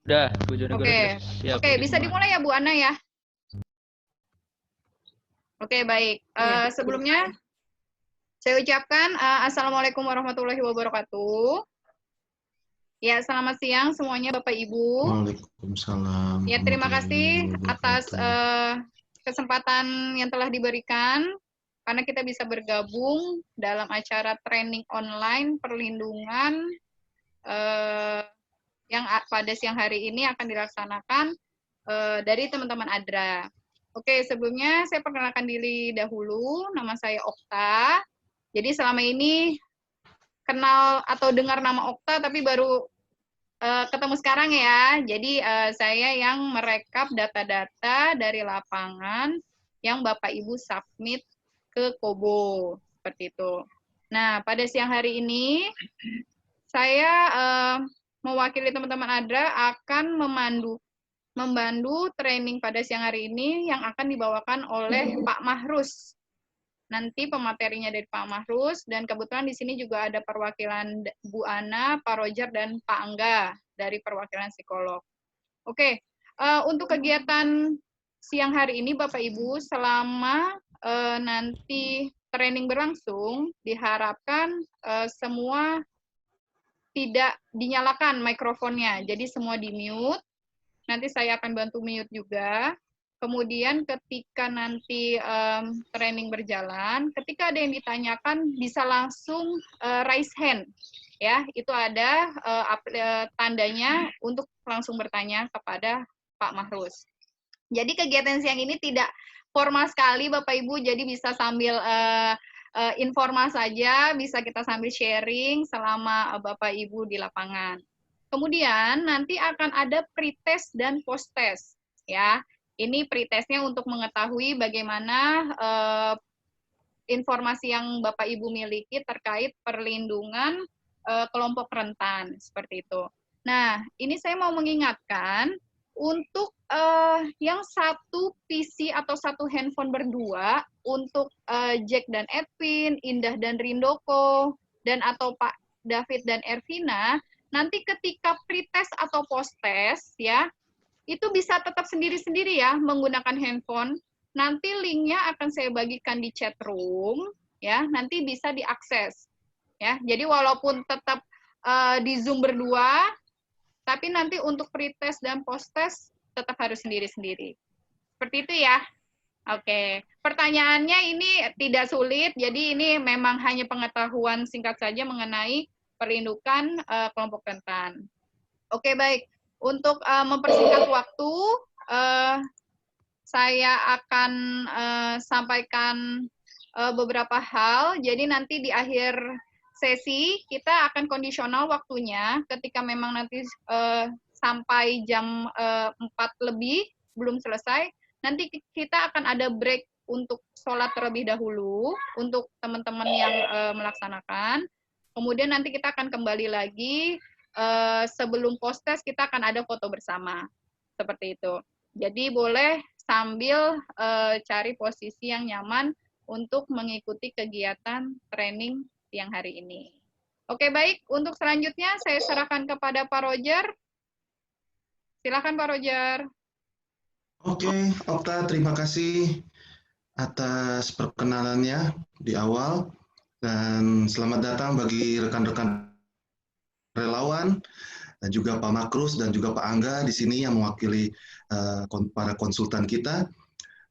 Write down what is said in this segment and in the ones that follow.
Udah, Bojonegoro Oke, sudah siap. oke, bisa dimulai ya Bu Ana ya. Oke, baik. Sebelumnya saya ucapkan Assalamualaikum warahmatullahi wabarakatuh. Ya, selamat siang semuanya Bapak Ibu. Waalaikumsalam. Ya, terima kasih atas kesempatan yang telah diberikan karena kita bisa bergabung dalam acara training online perlindungan yang pada siang hari ini akan dilaksanakan dari teman-teman ADRA. Oke, sebelumnya saya perkenalkan diri dahulu. Nama saya Okta. Jadi selama ini kenal atau dengar nama Okta tapi baru ketemu sekarang ya. Jadi saya yang merekap data-data dari lapangan yang Bapak Ibu submit ke Kobo seperti itu. Nah, pada siang hari ini saya mewakili teman-teman ADRA akan membantu training pada siang hari ini yang akan dibawakan oleh Pak Mahrus. Nanti pematerinya dari Pak Mahrus, dan kebetulan di sini juga ada perwakilan Bu Ana, Pak Roger, dan Pak Angga dari perwakilan psikolog. Oke, untuk kegiatan siang hari ini Bapak Ibu, selama nanti training berlangsung, diharapkan semua tidak dinyalakan mikrofonnya, jadi semua di-mute. Nanti saya akan bantu mute juga. Kemudian ketika nanti training berjalan, ketika ada yang ditanyakan bisa langsung raise hand, ya itu ada tandanya untuk langsung bertanya kepada Pak Mahrus. Jadi kegiatan siang ini tidak formal sekali Bapak Ibu, jadi bisa sambil informal saja, bisa kita sambil sharing selama Bapak Ibu di lapangan. Kemudian nanti akan ada pretest dan posttest, ya. Ini pretestnya untuk mengetahui bagaimana informasi yang Bapak Ibu miliki terkait perlindungan kelompok rentan, seperti itu. Nah, ini saya mau mengingatkan untuk yang satu PC atau satu handphone berdua, untuk Jack dan Edwin, Indah dan Rindoko, dan atau Pak David dan Ervina, nanti ketika pretest atau posttest, ya, itu bisa tetap sendiri-sendiri ya, menggunakan handphone. Nanti linknya akan saya bagikan di chat room, ya, nanti bisa diakses. Ya, jadi walaupun tetap di Zoom berdua, tapi nanti untuk pretest dan posttest tetap harus sendiri-sendiri. Seperti itu ya. Oke, pertanyaannya ini tidak sulit, jadi ini memang hanya pengetahuan singkat saja mengenai perlindungan kelompok rentan. Oke, baik. Untuk mempersingkat waktu, saya akan sampaikan beberapa hal. Jadi nanti di akhir sesi kita akan kondisional waktunya ketika memang nanti sampai jam 4 lebih belum selesai, nanti kita akan ada break untuk sholat terlebih dahulu untuk teman-teman yang melaksanakan. Kemudian nanti kita akan kembali lagi sebelum post-test kita akan ada foto bersama. Seperti itu. Jadi boleh sambil cari posisi yang nyaman untuk mengikuti kegiatan training siang hari ini. Oke, baik. Untuk selanjutnya saya serahkan kepada Pak Roger. Silakan Pak Roger. Oke, Okta, terima kasih atas perkenalannya di awal. Dan selamat datang bagi rekan-rekan relawan, dan juga Pak Makrus dan juga Pak Angga di sini yang mewakili para konsultan kita.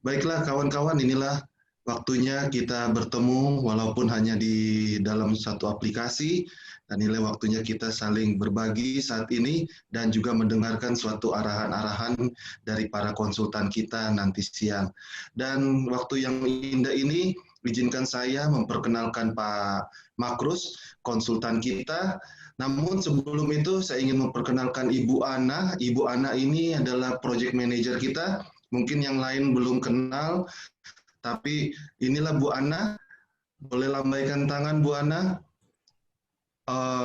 Baiklah kawan-kawan, inilah waktunya kita bertemu walaupun hanya di dalam satu aplikasi, dan inilah waktunya kita saling berbagi saat ini dan juga mendengarkan suatu arahan-arahan dari para konsultan kita nanti siang. Dan waktu yang indah ini, izinkan saya memperkenalkan Pak Makrus, konsultan kita. Namun sebelum itu saya ingin memperkenalkan Ibu Ana. Ibu Ana ini adalah project manager kita. Mungkin yang lain belum kenal, tapi inilah Bu Ana. Boleh lambaikan tangan Bu Ana?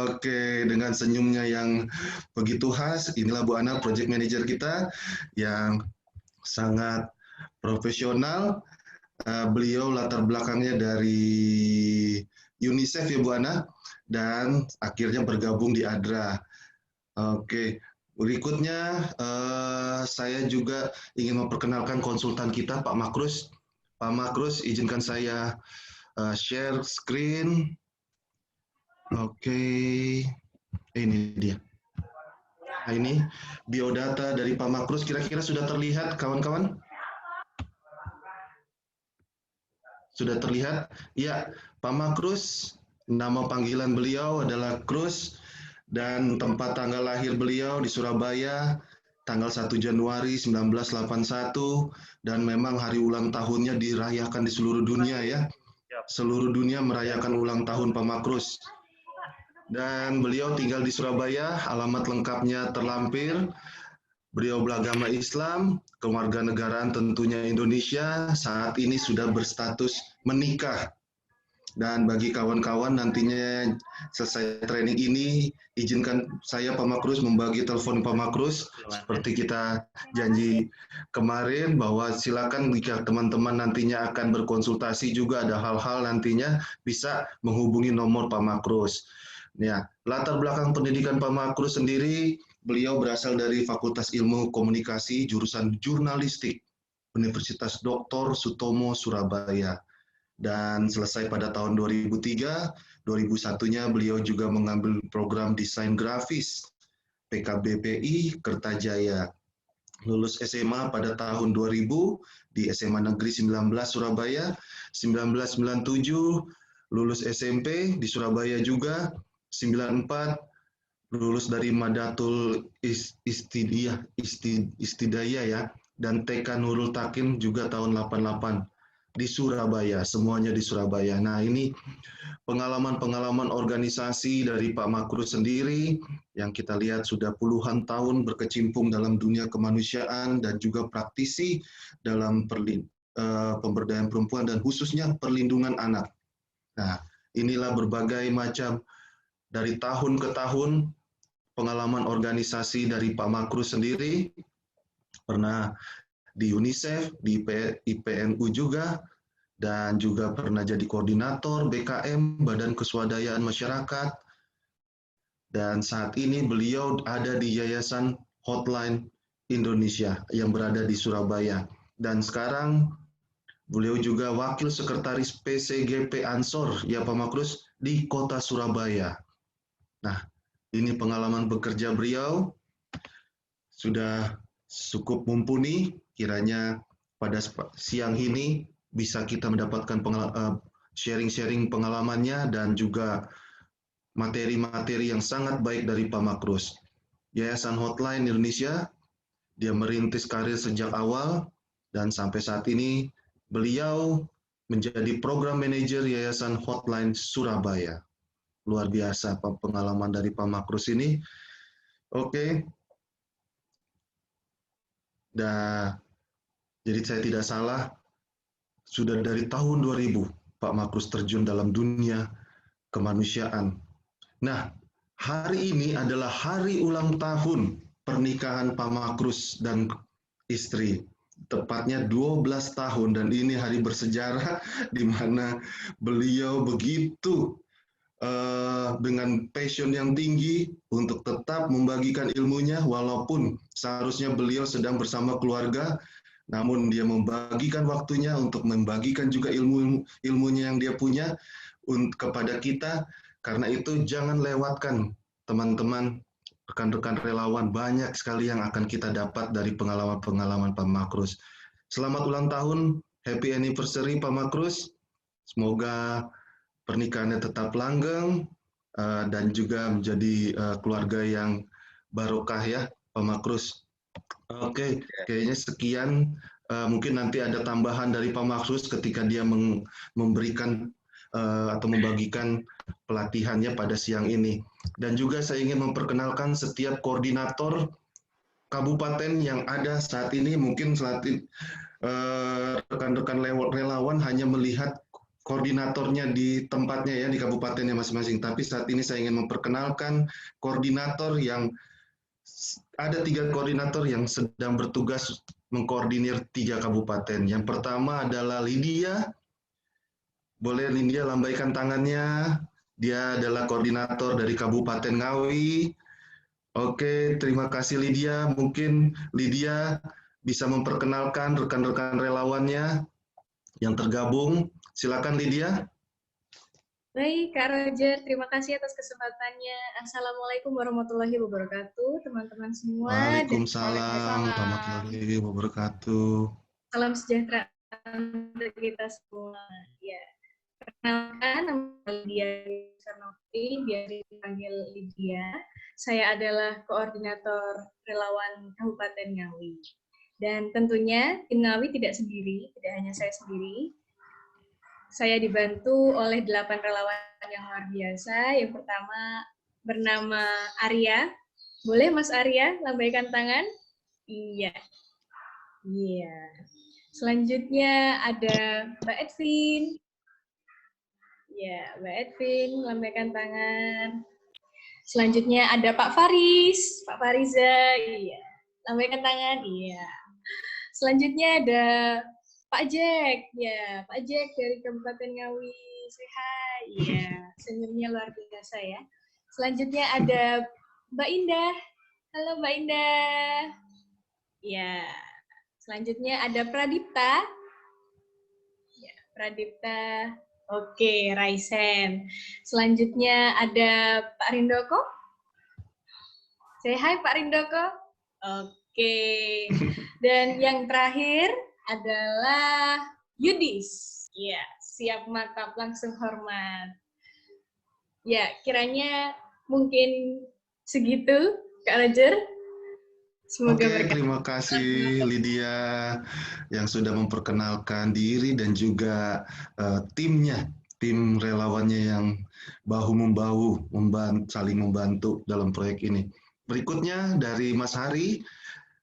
Oke, dengan senyumnya yang begitu khas, inilah Bu Ana, project manager kita yang sangat profesional. Beliau latar belakangnya dari UNICEF ya Bu Ana, dan akhirnya bergabung di ADRA. Oke, Berikutnya, saya juga ingin memperkenalkan konsultan kita, Pak Makrus. Pak Makrus, izinkan saya share screen. Oke, ini dia. Nah, ini biodata dari Pak Makrus, kira-kira sudah terlihat, kawan-kawan? Sudah terlihat? Ya, Pak Makrus, nama panggilan beliau adalah Krus, dan tempat tanggal lahir beliau di Surabaya, tanggal 1 Januari 1981, dan memang hari ulang tahunnya dirayakan di seluruh dunia ya. Seluruh dunia merayakan ulang tahun Pak Makrus. Dan beliau tinggal di Surabaya, alamat lengkapnya terlampir. Beliau beragama Islam, kewarganegaraan tentunya Indonesia, saat ini sudah berstatus menikah. Dan bagi kawan-kawan nantinya selesai training ini, izinkan saya Pak Makrus membagi telepon Pak Makrus, seperti kita janji kemarin, bahwa silakan jika teman-teman nantinya akan berkonsultasi juga ada hal-hal nantinya bisa menghubungi nomor Pak Makrus. Ya, latar belakang pendidikan Pak Makrus sendiri, beliau berasal dari Fakultas Ilmu Komunikasi, jurusan Jurnalistik, Universitas Dr. Sutomo, Surabaya. Dan selesai pada tahun 2003, 2001-nya beliau juga mengambil program desain grafis PKBPI Kertajaya. Lulus SMA pada tahun 2000 di SMA Negeri 19 Surabaya, 1997 lulus SMP di Surabaya juga, 94 lulus dari Madatul Istidaya ya, dan TK Nurul Takim juga tahun 88 di Surabaya, semuanya di Surabaya. Nah, ini pengalaman-pengalaman organisasi dari Pak Makrus sendiri yang kita lihat sudah puluhan tahun berkecimpung dalam dunia kemanusiaan dan juga praktisi dalam pemberdayaan perempuan dan khususnya perlindungan anak. Nah, inilah berbagai macam dari tahun ke tahun pengalaman organisasi dari Pak Makrus sendiri, pernah di UNICEF, di IPNU juga, dan juga pernah jadi koordinator BKM, Badan Keswadayaan Masyarakat, dan saat ini beliau ada di Yayasan Hotline Indonesia yang berada di Surabaya. Dan sekarang beliau juga Wakil Sekretaris PCGP Ansor, ya Pak Makrus, di Kota Surabaya. Nah, ini pengalaman bekerja beliau, sudah cukup mumpuni, kiranya pada siang ini bisa kita mendapatkan sharing-sharing pengalamannya dan juga materi-materi yang sangat baik dari Pak Makrus. Yayasan Hotline Indonesia, dia merintis karir sejak awal dan sampai saat ini beliau menjadi program manajer Yayasan Hotline Surabaya. Luar biasa pengalaman dari Pak Makrus ini. Oke. Jadi saya tidak salah, sudah dari tahun 2000 Pak Makrus terjun dalam dunia kemanusiaan. Nah, hari ini adalah hari ulang tahun pernikahan Pak Makrus dan istri. Tepatnya 12 tahun, dan ini hari bersejarah di mana beliau begitu dengan passion yang tinggi untuk tetap membagikan ilmunya, walaupun seharusnya beliau sedang bersama keluarga, namun dia membagikan waktunya untuk membagikan juga ilmunya yang dia punya kepada kita. Karena itu jangan lewatkan teman-teman, rekan-rekan relawan, banyak sekali yang akan kita dapat dari pengalaman-pengalaman Pak Makrus. Selamat ulang tahun, happy anniversary Pak Makrus. Semoga pernikahannya tetap langgeng dan juga menjadi keluarga yang barokah ya Pak Makrus. Oke, kayaknya sekian. Mungkin nanti ada tambahan dari Pak Makrus ketika dia memberikan atau membagikan pelatihannya pada siang ini. Dan juga saya ingin memperkenalkan setiap koordinator kabupaten yang ada saat ini. Mungkin rekan-rekan relawan hanya melihat koordinatornya di tempatnya ya, di kabupatennya masing-masing. Tapi saat ini saya ingin memperkenalkan koordinator yang ada 3 koordinator yang sedang bertugas mengkoordinir 3 kabupaten. Yang pertama adalah Lydia. Boleh Lydia lambaikan tangannya. Dia adalah koordinator dari Kabupaten Ngawi. Oke, terima kasih Lydia. Mungkin Lydia bisa memperkenalkan rekan-rekan relawannya yang tergabung. Silakan Lydia. Baik, Kak Roger, terima kasih atas kesempatannya. Assalamualaikum warahmatullahi wabarakatuh, teman-teman semua. Dan Waalaikumsalam warahmatullahi wabarakatuh. salam sejahtera untuk kita semua. Ya, perkenalkan, nama saya Lydia Sarnovi, biasa dipanggil Lydia. Saya adalah koordinator relawan Kabupaten Ngawi. Dan tentunya tim Ngawi tidak sendiri, tidak hanya saya sendiri. Saya dibantu oleh 8 relawan yang luar biasa. Yang pertama bernama Arya. Boleh Mas Arya lambaikan tangan? Iya. Iya. Selanjutnya ada Mbak Edvin. Ya, Mbak Edvin, lambaikan tangan. Selanjutnya ada Pak Faris, Pak Fariza. Iya. Lambaikan tangan. Iya. Selanjutnya ada Pak Jack, ya Pak Jack dari Kabupaten Ngawi, say hi, ya senyumnya luar biasa ya. Selanjutnya ada Mbak Indah, halo Mbak Indah, ya. Selanjutnya ada Pradipta, ya Pradipta, oke Raisen. Selanjutnya ada Pak Rindoko, say hi Pak Rindoko, oke. Dan yang terakhir adalah Yudis. Ya, siap mantap langsung hormat. Ya, kiranya mungkin segitu, Kak Roger. Semoga Oke, berkat. terima kasih Lydia yang sudah memperkenalkan diri dan juga timnya, tim relawannya yang bahu-membahu, saling membantu dalam proyek ini. Berikutnya dari Mas Hari,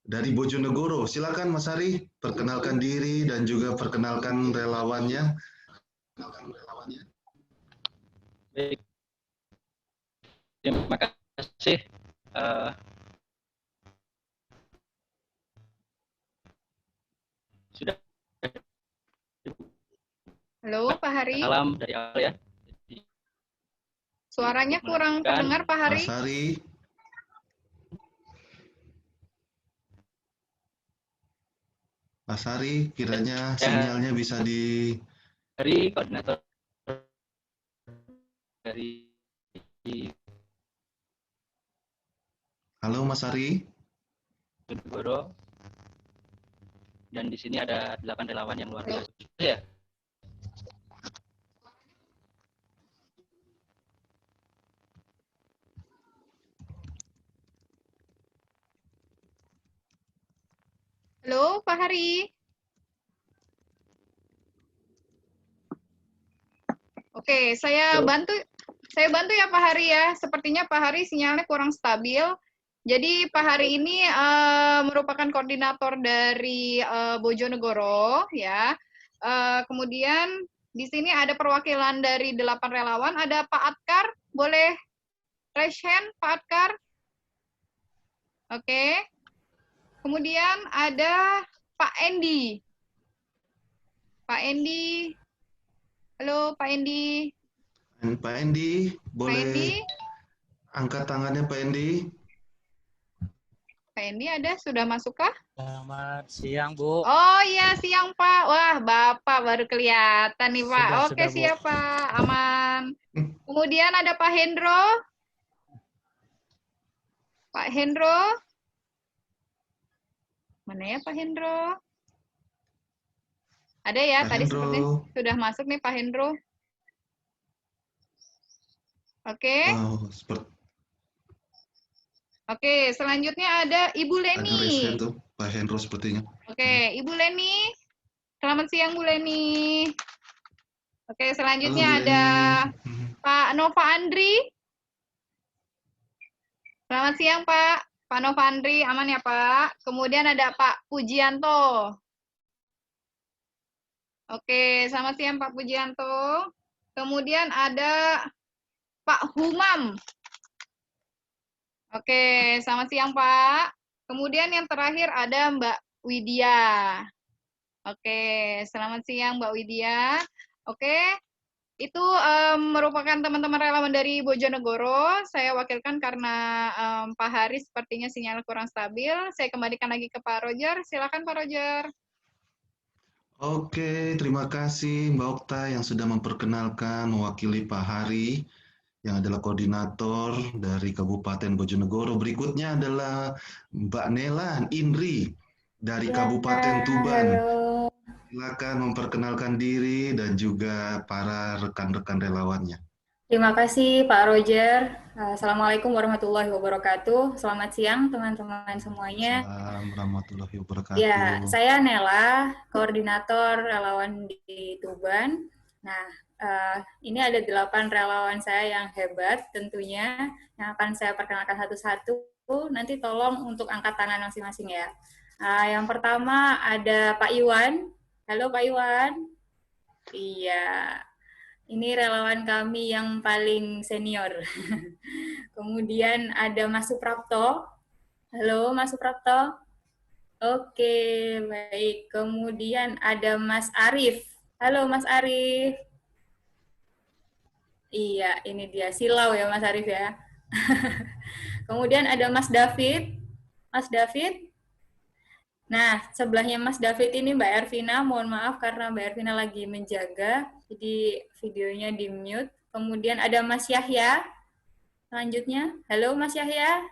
dari Bojonegoro. Silakan Mas Hari, perkenalkan diri dan juga perkenalkan relawannya. Baik, terima kasih. Sudah Halo, Pak Hari. salam dari awal ya. Suaranya kurang terdengar, Pak Hari. Mas Hari. Mas Hari, kiranya sinyalnya bisa di... Dari koordinator dari Halo Mas Hari. Bojonegoro. Dan di sini ada 8 relawan yang luar biasa. Ya. Halo, Pak Hari. Oke, saya bantu ya Pak Hari ya. Sepertinya Pak Hari sinyalnya kurang stabil. Jadi Pak Hari ini merupakan koordinator dari Bojonegoro ya. Kemudian di sini ada perwakilan dari 8 relawan. Ada Pak Atkar, boleh raise hand Pak Atkar. Oke. Kemudian ada Pak Endi. Pak Endi. Halo Pak Endi. Pak Endi, boleh Pak Endi. angkat tangannya Pak Endi. Pak Endi ada? Sudah masuk kah? Selamat siang, Bu. Oh iya, siang Pak. Wah, Bapak baru kelihatan nih Pak. Oke, Sudah, Bu. siap Pak. Aman. Kemudian ada Pak Hendro. Pak Hendro. Mana ya Pak Hendro? Ada ya, Pak tadi Hendro. sepertinya sudah masuk nih Pak Hendro. Oke. Wow, Oke, selanjutnya ada Ibu ada raise Leni. hand tuh, Pak Hendro sepertinya. Oke, Ibu Leni. Selamat siang Bu Leni. Oke, selanjutnya Halo, Bu ada Leni. Pak Nova Andri. Selamat siang Pak. Pak Nova Andri, aman ya Pak? Kemudian ada Pak Pujianto. Oke, selamat siang Pak Pujianto. Kemudian ada Pak Humam. Oke, selamat siang Pak. Kemudian yang terakhir ada Mbak Widya. Oke, selamat siang Mbak Widya. Oke, Itu merupakan teman-teman relawan dari Bojonegoro. Saya wakilkan karena Pak Haris sepertinya sinyal kurang stabil. Saya kembalikan lagi ke Pak Roger. Silakan Pak Roger. Oke, terima kasih Mbak Okta yang sudah memperkenalkan mewakili Pak Hari yang adalah koordinator dari Kabupaten Bojonegoro. Berikutnya adalah Mbak Nela Indri dari Kabupaten Tuban. Halo. Silakan memperkenalkan diri dan juga para rekan-rekan relawannya. Terima kasih Pak Roger. Assalamualaikum warahmatullahi wabarakatuh. Selamat siang teman-teman semuanya. Assalamualaikum warahmatullahi wabarakatuh. Ya, saya Nela, koordinator relawan di Tuban. Nah, ini ada 8 relawan saya yang hebat tentunya, yang akan saya perkenalkan satu-satu. Nanti tolong untuk angkat tangan masing-masing ya. Yang pertama ada Pak Iwan. Halo Pak Iwan. Iya, ini relawan kami yang paling senior. Kemudian ada Mas Suprapto. Halo Mas Suprapto. Oke, baik. Kemudian ada Mas Arif. Halo Mas Arif. Iya, ini dia silau ya Mas Arif ya. Kemudian ada Mas David. Mas David. Nah, sebelahnya Mas David ini Mbak Ervina. Mohon maaf karena Mbak Ervina lagi menjaga, jadi videonya di-mute. Kemudian ada Mas Yahya. Selanjutnya, halo Mas Yahya.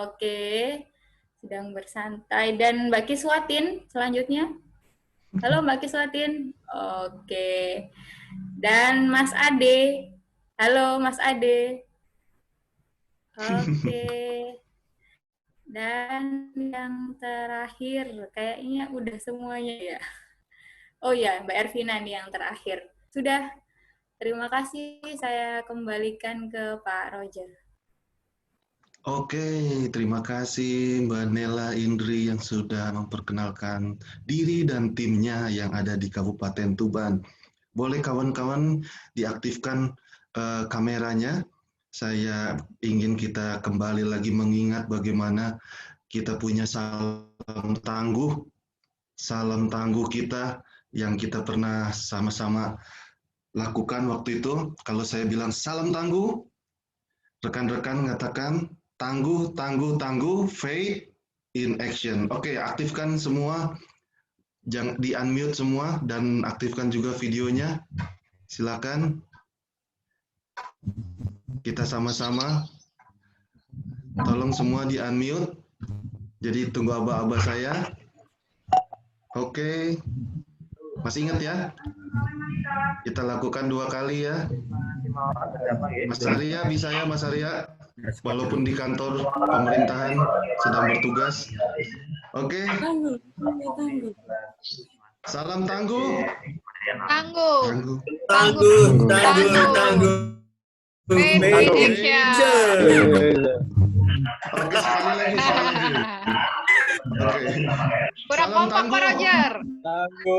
Oke, sedang bersantai. Dan Mbak Kiswatin selanjutnya. Halo Mbak Kiswatin. Oke. Dan Mas Ade. Halo Mas Ade. Oke. Dan yang terakhir, kayaknya udah semuanya ya. Oh ya, Mbak Ervina nih yang terakhir. Sudah, terima kasih. Saya kembalikan ke Pak Roger. Oke, terima kasih Mbak Nela Indri yang sudah memperkenalkan diri dan timnya yang ada di Kabupaten Tuban. Boleh kawan-kawan diaktifkan kameranya. Saya ingin kita kembali lagi mengingat bagaimana kita punya salam tangguh kita yang kita pernah sama-sama lakukan waktu itu. Kalau saya bilang salam tangguh, rekan-rekan mengatakan tangguh, tangguh, tangguh, faith in action. Oke, aktifkan semua, jangan di-unmute semua, dan aktifkan juga videonya. Silakan. Kita sama-sama. Tolong semua di-unmute. Jadi tunggu aba-aba saya. Oke. Masih ingat ya? Kita lakukan 2 kali ya. Mas Arya, bisa ya Mas Arya? Walaupun di kantor pemerintahan sedang bertugas. Oke. Salam tangguh. Tangguh. Tangguh, tangguh, tangguh. Faith in action. Oke, sekali lagi. Oke. Kurang Salam kompak tangguh. Pak Roger. Tangguh,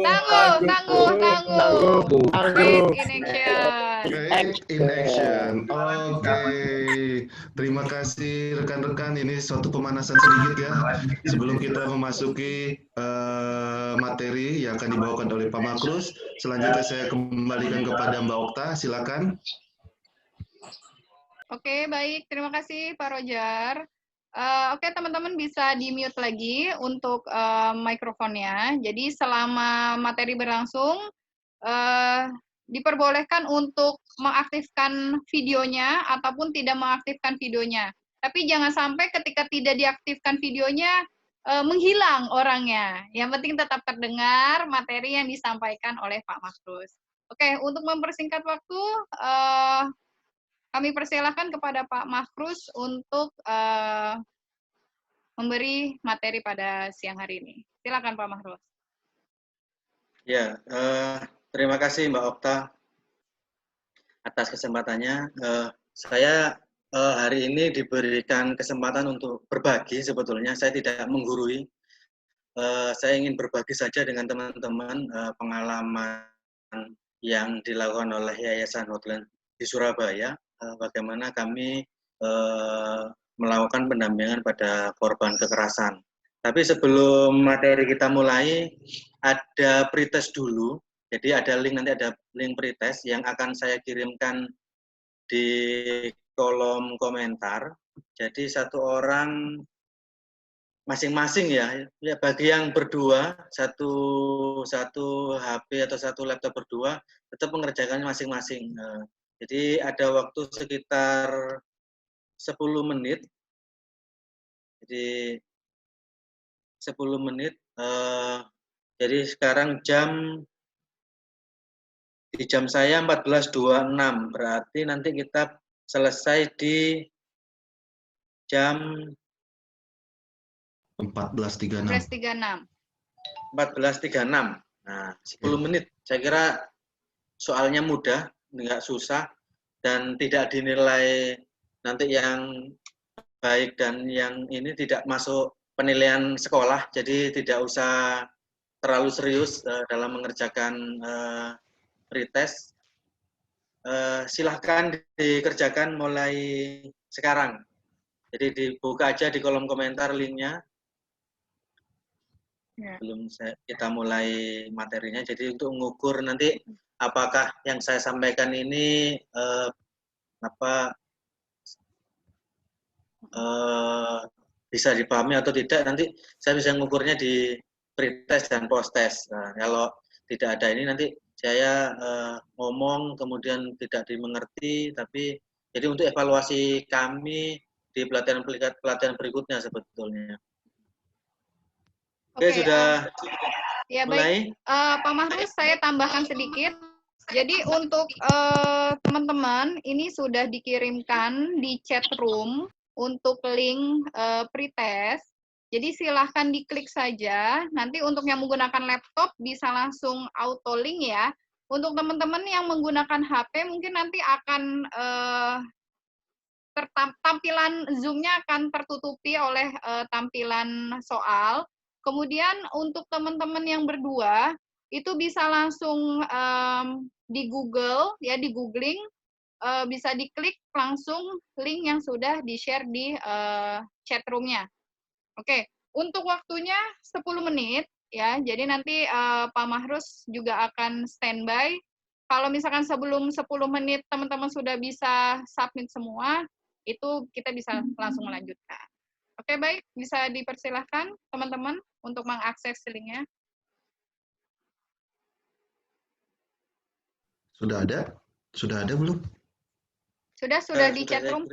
Tangguh, tangguh. Faith in action. Faith in action. Oke. Terima kasih rekan-rekan. Ini suatu pemanasan sedikit ya. Sebelum kita memasuki materi yang akan dibawakan oleh Pak Makrus. Selanjutnya saya kembalikan kepada Mbak Okta. Silakan. Oke, baik. Terima kasih Pak Roger. Oke, teman-teman bisa di-mute lagi untuk mikrofonnya. Jadi selama materi berlangsung, diperbolehkan untuk mengaktifkan videonya ataupun tidak mengaktifkan videonya. Tapi jangan sampai ketika tidak diaktifkan videonya, menghilang orangnya. Yang penting tetap terdengar materi yang disampaikan oleh Pak Makrus. Oke, untuk mempersingkat waktu, kami persilahkan kepada Pak Makrus untuk memberi materi pada siang hari ini. Silakan Pak Makrus. Ya, terima kasih Mbak Okta atas kesempatannya. Saya hari ini diberikan kesempatan untuk berbagi sebetulnya. Saya tidak menggurui. Saya ingin berbagi saja dengan teman-teman pengalaman yang dilakukan oleh Yayasan Hotline di Surabaya. Bagaimana kami melakukan pendampingan pada korban kekerasan. Tapi sebelum materi kita mulai, ada pretest dulu. Jadi ada link, nanti ada link pretest yang akan saya kirimkan di kolom komentar. Jadi satu orang masing-masing ya bagi yang berdua satu HP atau satu laptop berdua tetap mengerjakannya masing-masing. Jadi ada waktu sekitar 10 menit. Jadi 10 menit. Jadi sekarang di jam saya 14.26, berarti nanti kita selesai di jam 14.36. 14.36. Nah, 10 menit. Saya kira soalnya mudah, nggak susah, dan tidak dinilai nanti yang baik dan yang ini tidak masuk penilaian sekolah, jadi tidak usah terlalu serius dalam mengerjakan pretest. Silahkan dikerjakan mulai sekarang. Jadi dibuka aja di kolom komentar linknya. Belum kita mulai materinya. Jadi untuk mengukur nanti apakah yang saya sampaikan ini bisa dipahami atau tidak, nanti saya bisa mengukurnya di pretest dan posttest. Nah, kalau tidak ada ini nanti saya ngomong kemudian tidak dimengerti, tapi jadi untuk evaluasi kami di pelatihan berikutnya sebetulnya. Oke, sudah ya mulai. baik, Pak Mahrus, saya tambahkan sedikit. Jadi untuk teman-teman ini sudah dikirimkan di chat room untuk link pretest. Jadi silahkan diklik saja. Nanti untuk yang menggunakan laptop bisa langsung auto link ya. Untuk teman-teman yang menggunakan HP mungkin nanti akan tampilan Zoom-nya akan tertutupi oleh tampilan soal. Kemudian untuk teman-teman yang berdua itu bisa langsung di Google ya, di googling, bisa diklik langsung link yang sudah di-share di chat room-nya. Oke, untuk waktunya 10 menit ya. Jadi nanti Pak Mahrus juga akan standby. Kalau misalkan sebelum 10 menit teman-teman sudah bisa submit semua, itu kita bisa langsung melanjutkan. Oke, baik, bisa dipersilahkan teman-teman untuk mengakses linknya. Sudah ada? Sudah ada belum? Sudah di chat room.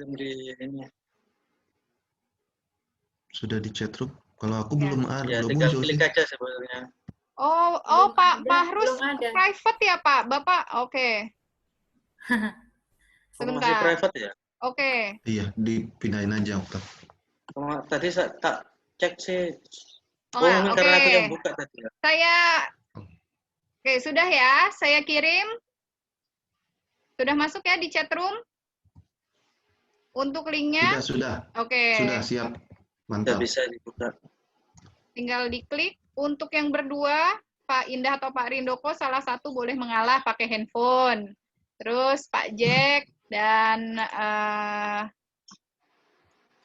Sudah di chat room. Kalau aku belum ada, Ya, belum tinggal muncul klik sih. aja sebenarnya. Pak Mahrus private ya, Pak? Bapak, oke. Masih Sebentar. private ya? Oke. Iya, dipindahin aja, Okta. Tadi saya tak cek sih. Oke. Karena aku yang buka tadi ya. Oke, sudah ya, saya kirim. Sudah masuk ya di chat room? Untuk linknya? Sudah. Oke. Sudah, siap. Mantap. Sudah bisa dibuka. Tinggal diklik. Untuk yang berdua, Pak Indah atau Pak Rindoko, salah satu boleh mengalah pakai handphone. Terus Pak Jack dan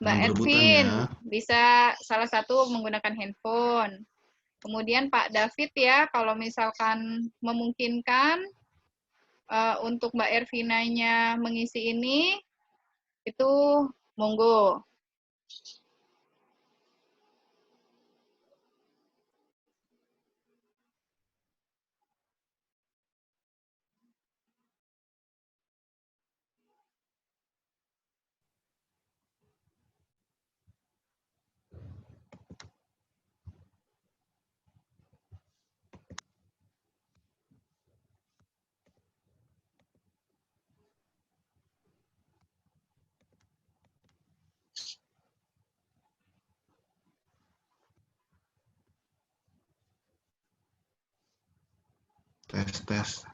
Mbak Edwin bisa salah satu menggunakan handphone. Kemudian Pak David ya, kalau misalkan memungkinkan untuk Mbak Ervinanya mengisi ini, itu monggo. Tes.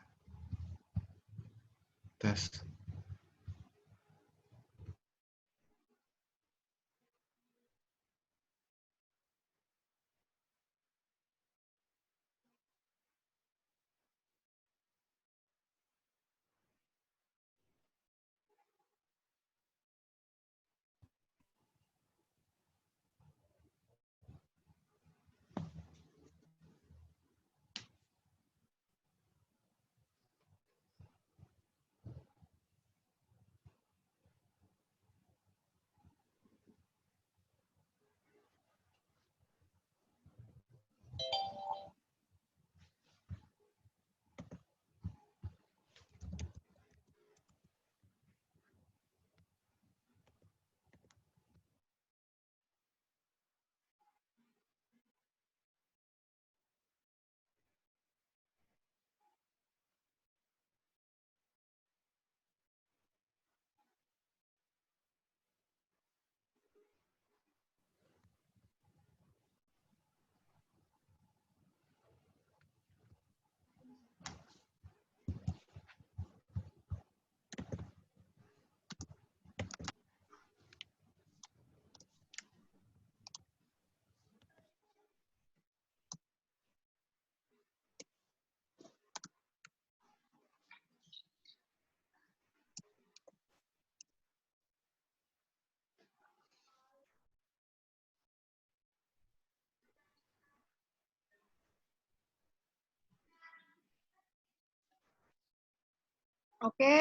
Oke,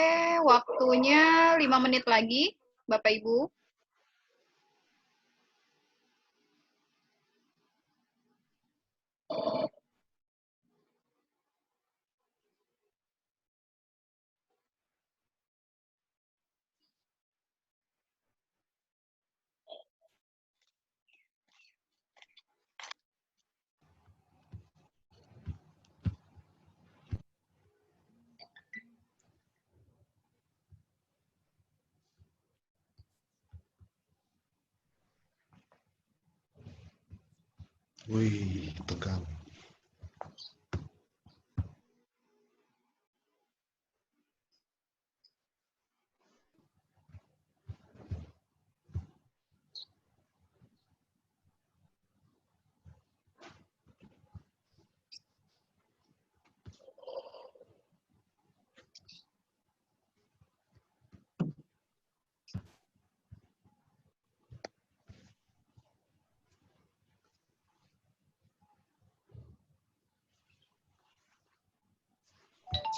waktunya 5 menit lagi, Bapak Ibu. Wih, tegang.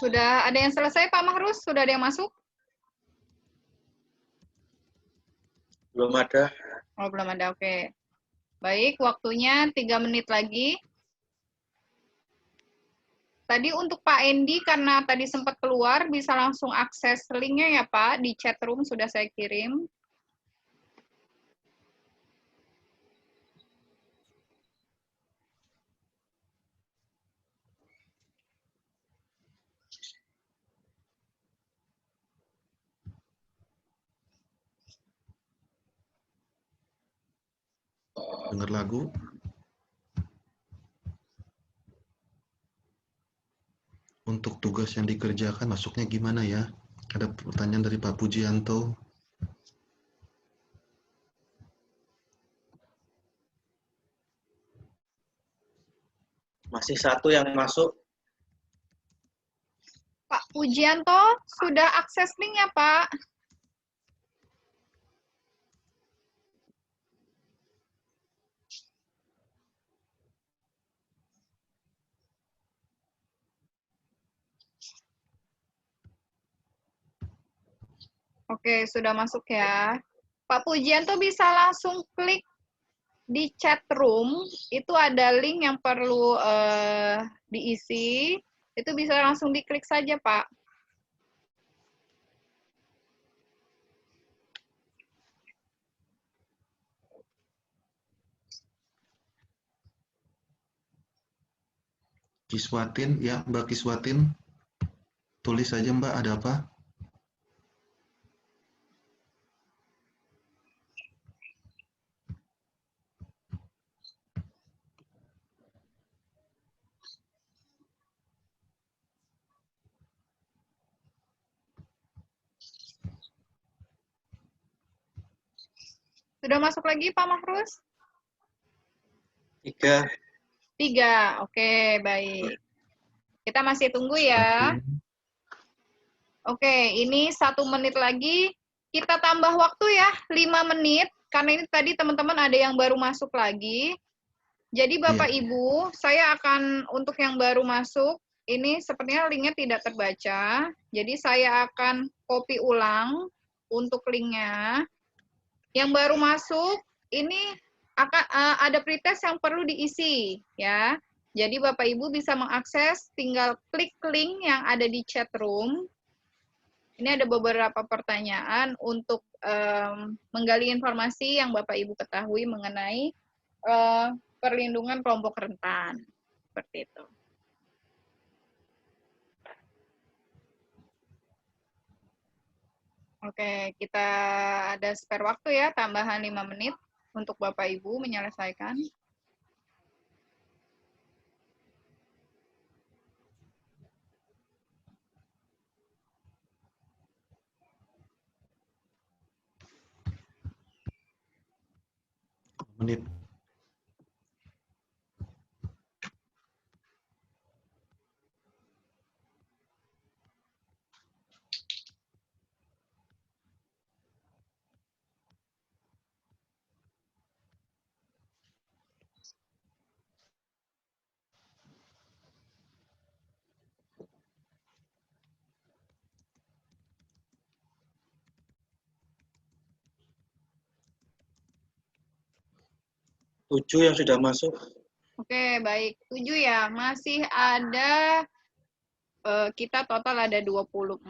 Sudah ada yang selesai, Pak Mahrus? Sudah ada yang masuk? Belum ada. Oh, belum ada, oke. Baik, waktunya 3 menit lagi. Tadi untuk Pak Endi, karena tadi sempat keluar, bisa langsung akses linknya ya Pak, di chat room sudah saya kirim. Dengar lagu. Untuk tugas yang dikerjakan masuknya gimana ya? Ada pertanyaan dari Pak Pujianto. Masih satu yang masuk. Pak Pujianto, sudah akses link ya Pak? Oke, sudah masuk ya. Pak Pujianto bisa langsung klik di chat room, itu ada link yang perlu diisi, itu bisa langsung diklik saja Pak. Kiswatin, ya Mbak Kiswatin. Tulis saja Mbak, ada apa? Sudah masuk lagi Pak Mahrus? 3. 3, oke baik. Kita masih tunggu ya. Oke, ini 1 menit lagi. Kita tambah waktu ya, 5 menit. Karena ini tadi teman-teman ada yang baru masuk lagi. Jadi Bapak Ibu, saya akan untuk yang baru masuk, ini sepertinya linknya tidak terbaca. Jadi saya akan copy ulang untuk linknya. Yang baru masuk, ini akan ada pretest yang perlu diisi ya. Jadi Bapak Ibu bisa mengakses, tinggal klik link yang ada di chat room. Ini ada beberapa pertanyaan untuk menggali informasi yang Bapak Ibu ketahui mengenai perlindungan kelompok rentan. Seperti itu. Oke, kita ada spare waktu ya, tambahan 5 menit untuk Bapak Ibu menyelesaikan. Menit. 7 yang sudah masuk. Oke, baik. 7 ya. Masih ada, kita total ada 24.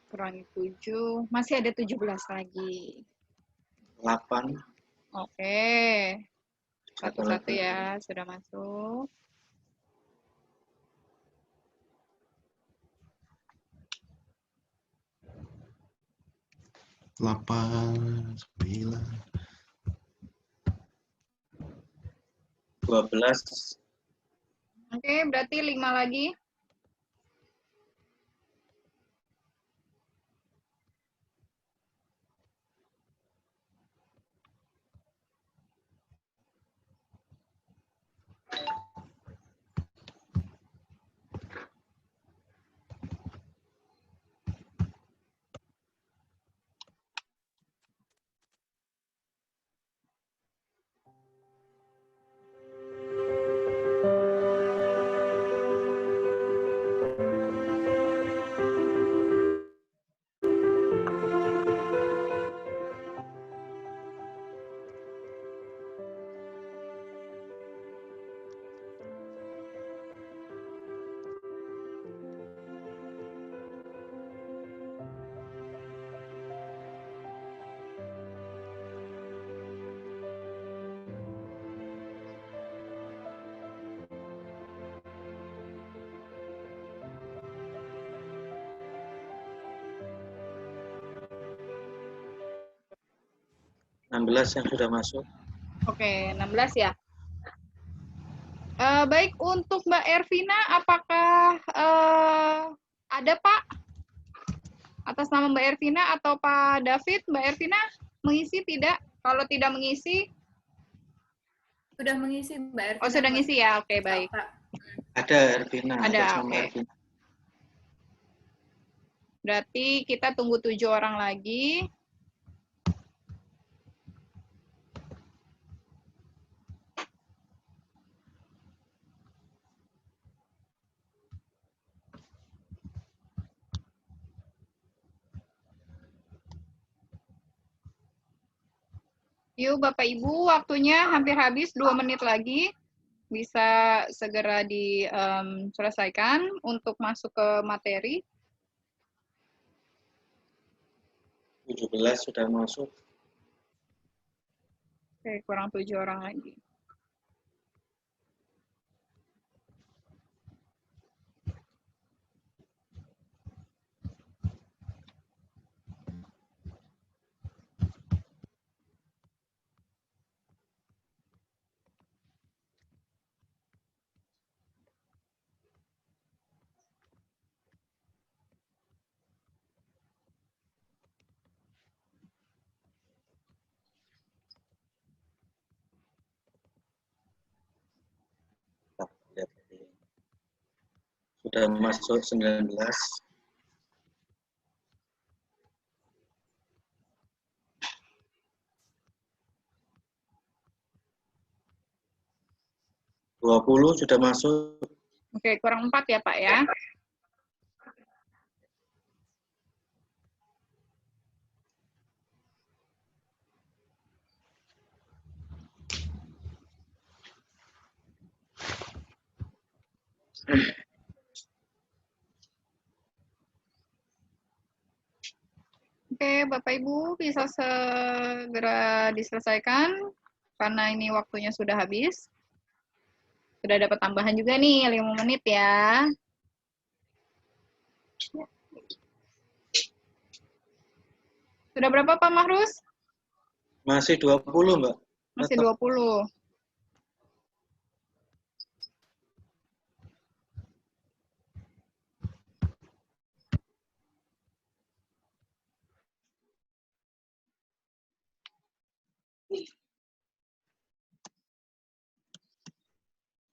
Kurangi 7. Masih ada 17 lagi. 8. Oke. Satu-satu ya, sudah masuk. Delapan, 9. 12. Oke, berarti 5 lagi. Enam belas yang sudah masuk. Oke, 16 ya. Baik, untuk Mbak Ervina, apakah ada Pak? Atas nama Mbak Ervina atau Pak David, Mbak Ervina mengisi tidak? Kalau tidak mengisi? Sudah mengisi Mbak Ervina. Oh, sudah mengisi ya? Oke, baik. Ada Ervina. Ada, oke. Ervina. Berarti kita tunggu 7 orang lagi. Yuk Bapak Ibu, waktunya hampir habis, 2 menit lagi. Bisa segera diselesaikan untuk masuk ke materi. 17 sudah masuk. Oke, kurang 7 orang lagi. Sudah masuk 19. Sudah masuk. Oke, kurang 4 ya Pak ya. Oke, Bapak Ibu bisa segera diselesaikan karena ini waktunya sudah habis. Sudah dapat tambahan juga nih 5 menit ya. Sudah berapa Pak Mahrus? Masih 20, Mbak. Masih 20.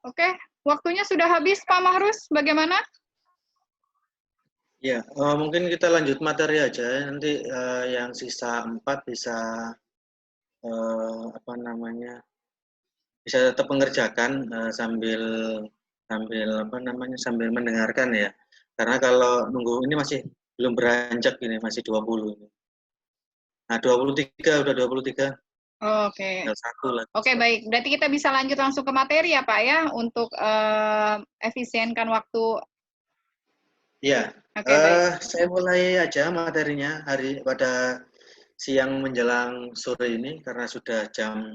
Oke, waktunya sudah habis Pak Mahrus, bagaimana? Ya, mungkin kita lanjut materi aja. Nanti yang sisa 4 bisa bisa tetap mengerjakan sambil sambil mendengarkan ya. Karena kalau nunggu ini masih belum beranjak ini, masih 20 ini. Nah, 23 udah 23. Oke. Tinggal satu lagi. Oke, baik. Berarti kita bisa lanjut langsung ke materi ya, Pak ya, untuk efisienkan waktu. Ya, Oke, baik. saya mulai aja materinya pada siang menjelang sore ini karena sudah jam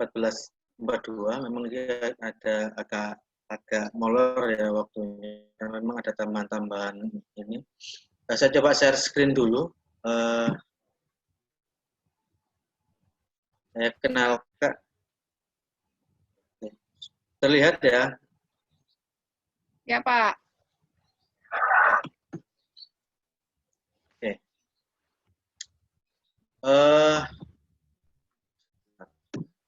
14.42. Memang dia ada agak molor ya waktunya. Karena memang ada tambahan-tambahan ini. Saya coba share screen dulu. Saya kenalkan. Terlihat ya? Ya, Pak. Oke.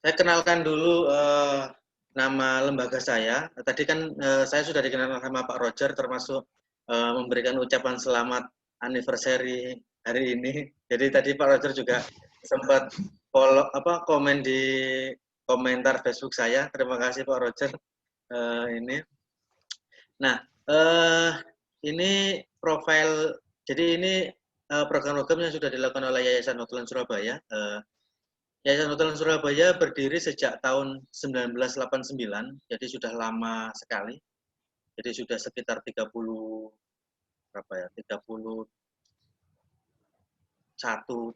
Saya kenalkan dulu nama lembaga saya. Tadi kan saya sudah dikenal sama Pak Roger, termasuk memberikan ucapan selamat anniversary hari ini. Jadi tadi Pak Roger juga sempat komen di komentar Facebook saya. Terima kasih Pak Roger ini. Nah, ini profil. Jadi ini program-program yang sudah dilakukan oleh Yayasan Hotelan Surabaya. Yayasan Hotelan Surabaya berdiri sejak tahun 1989, jadi sudah lama sekali. Jadi sudah sekitar 31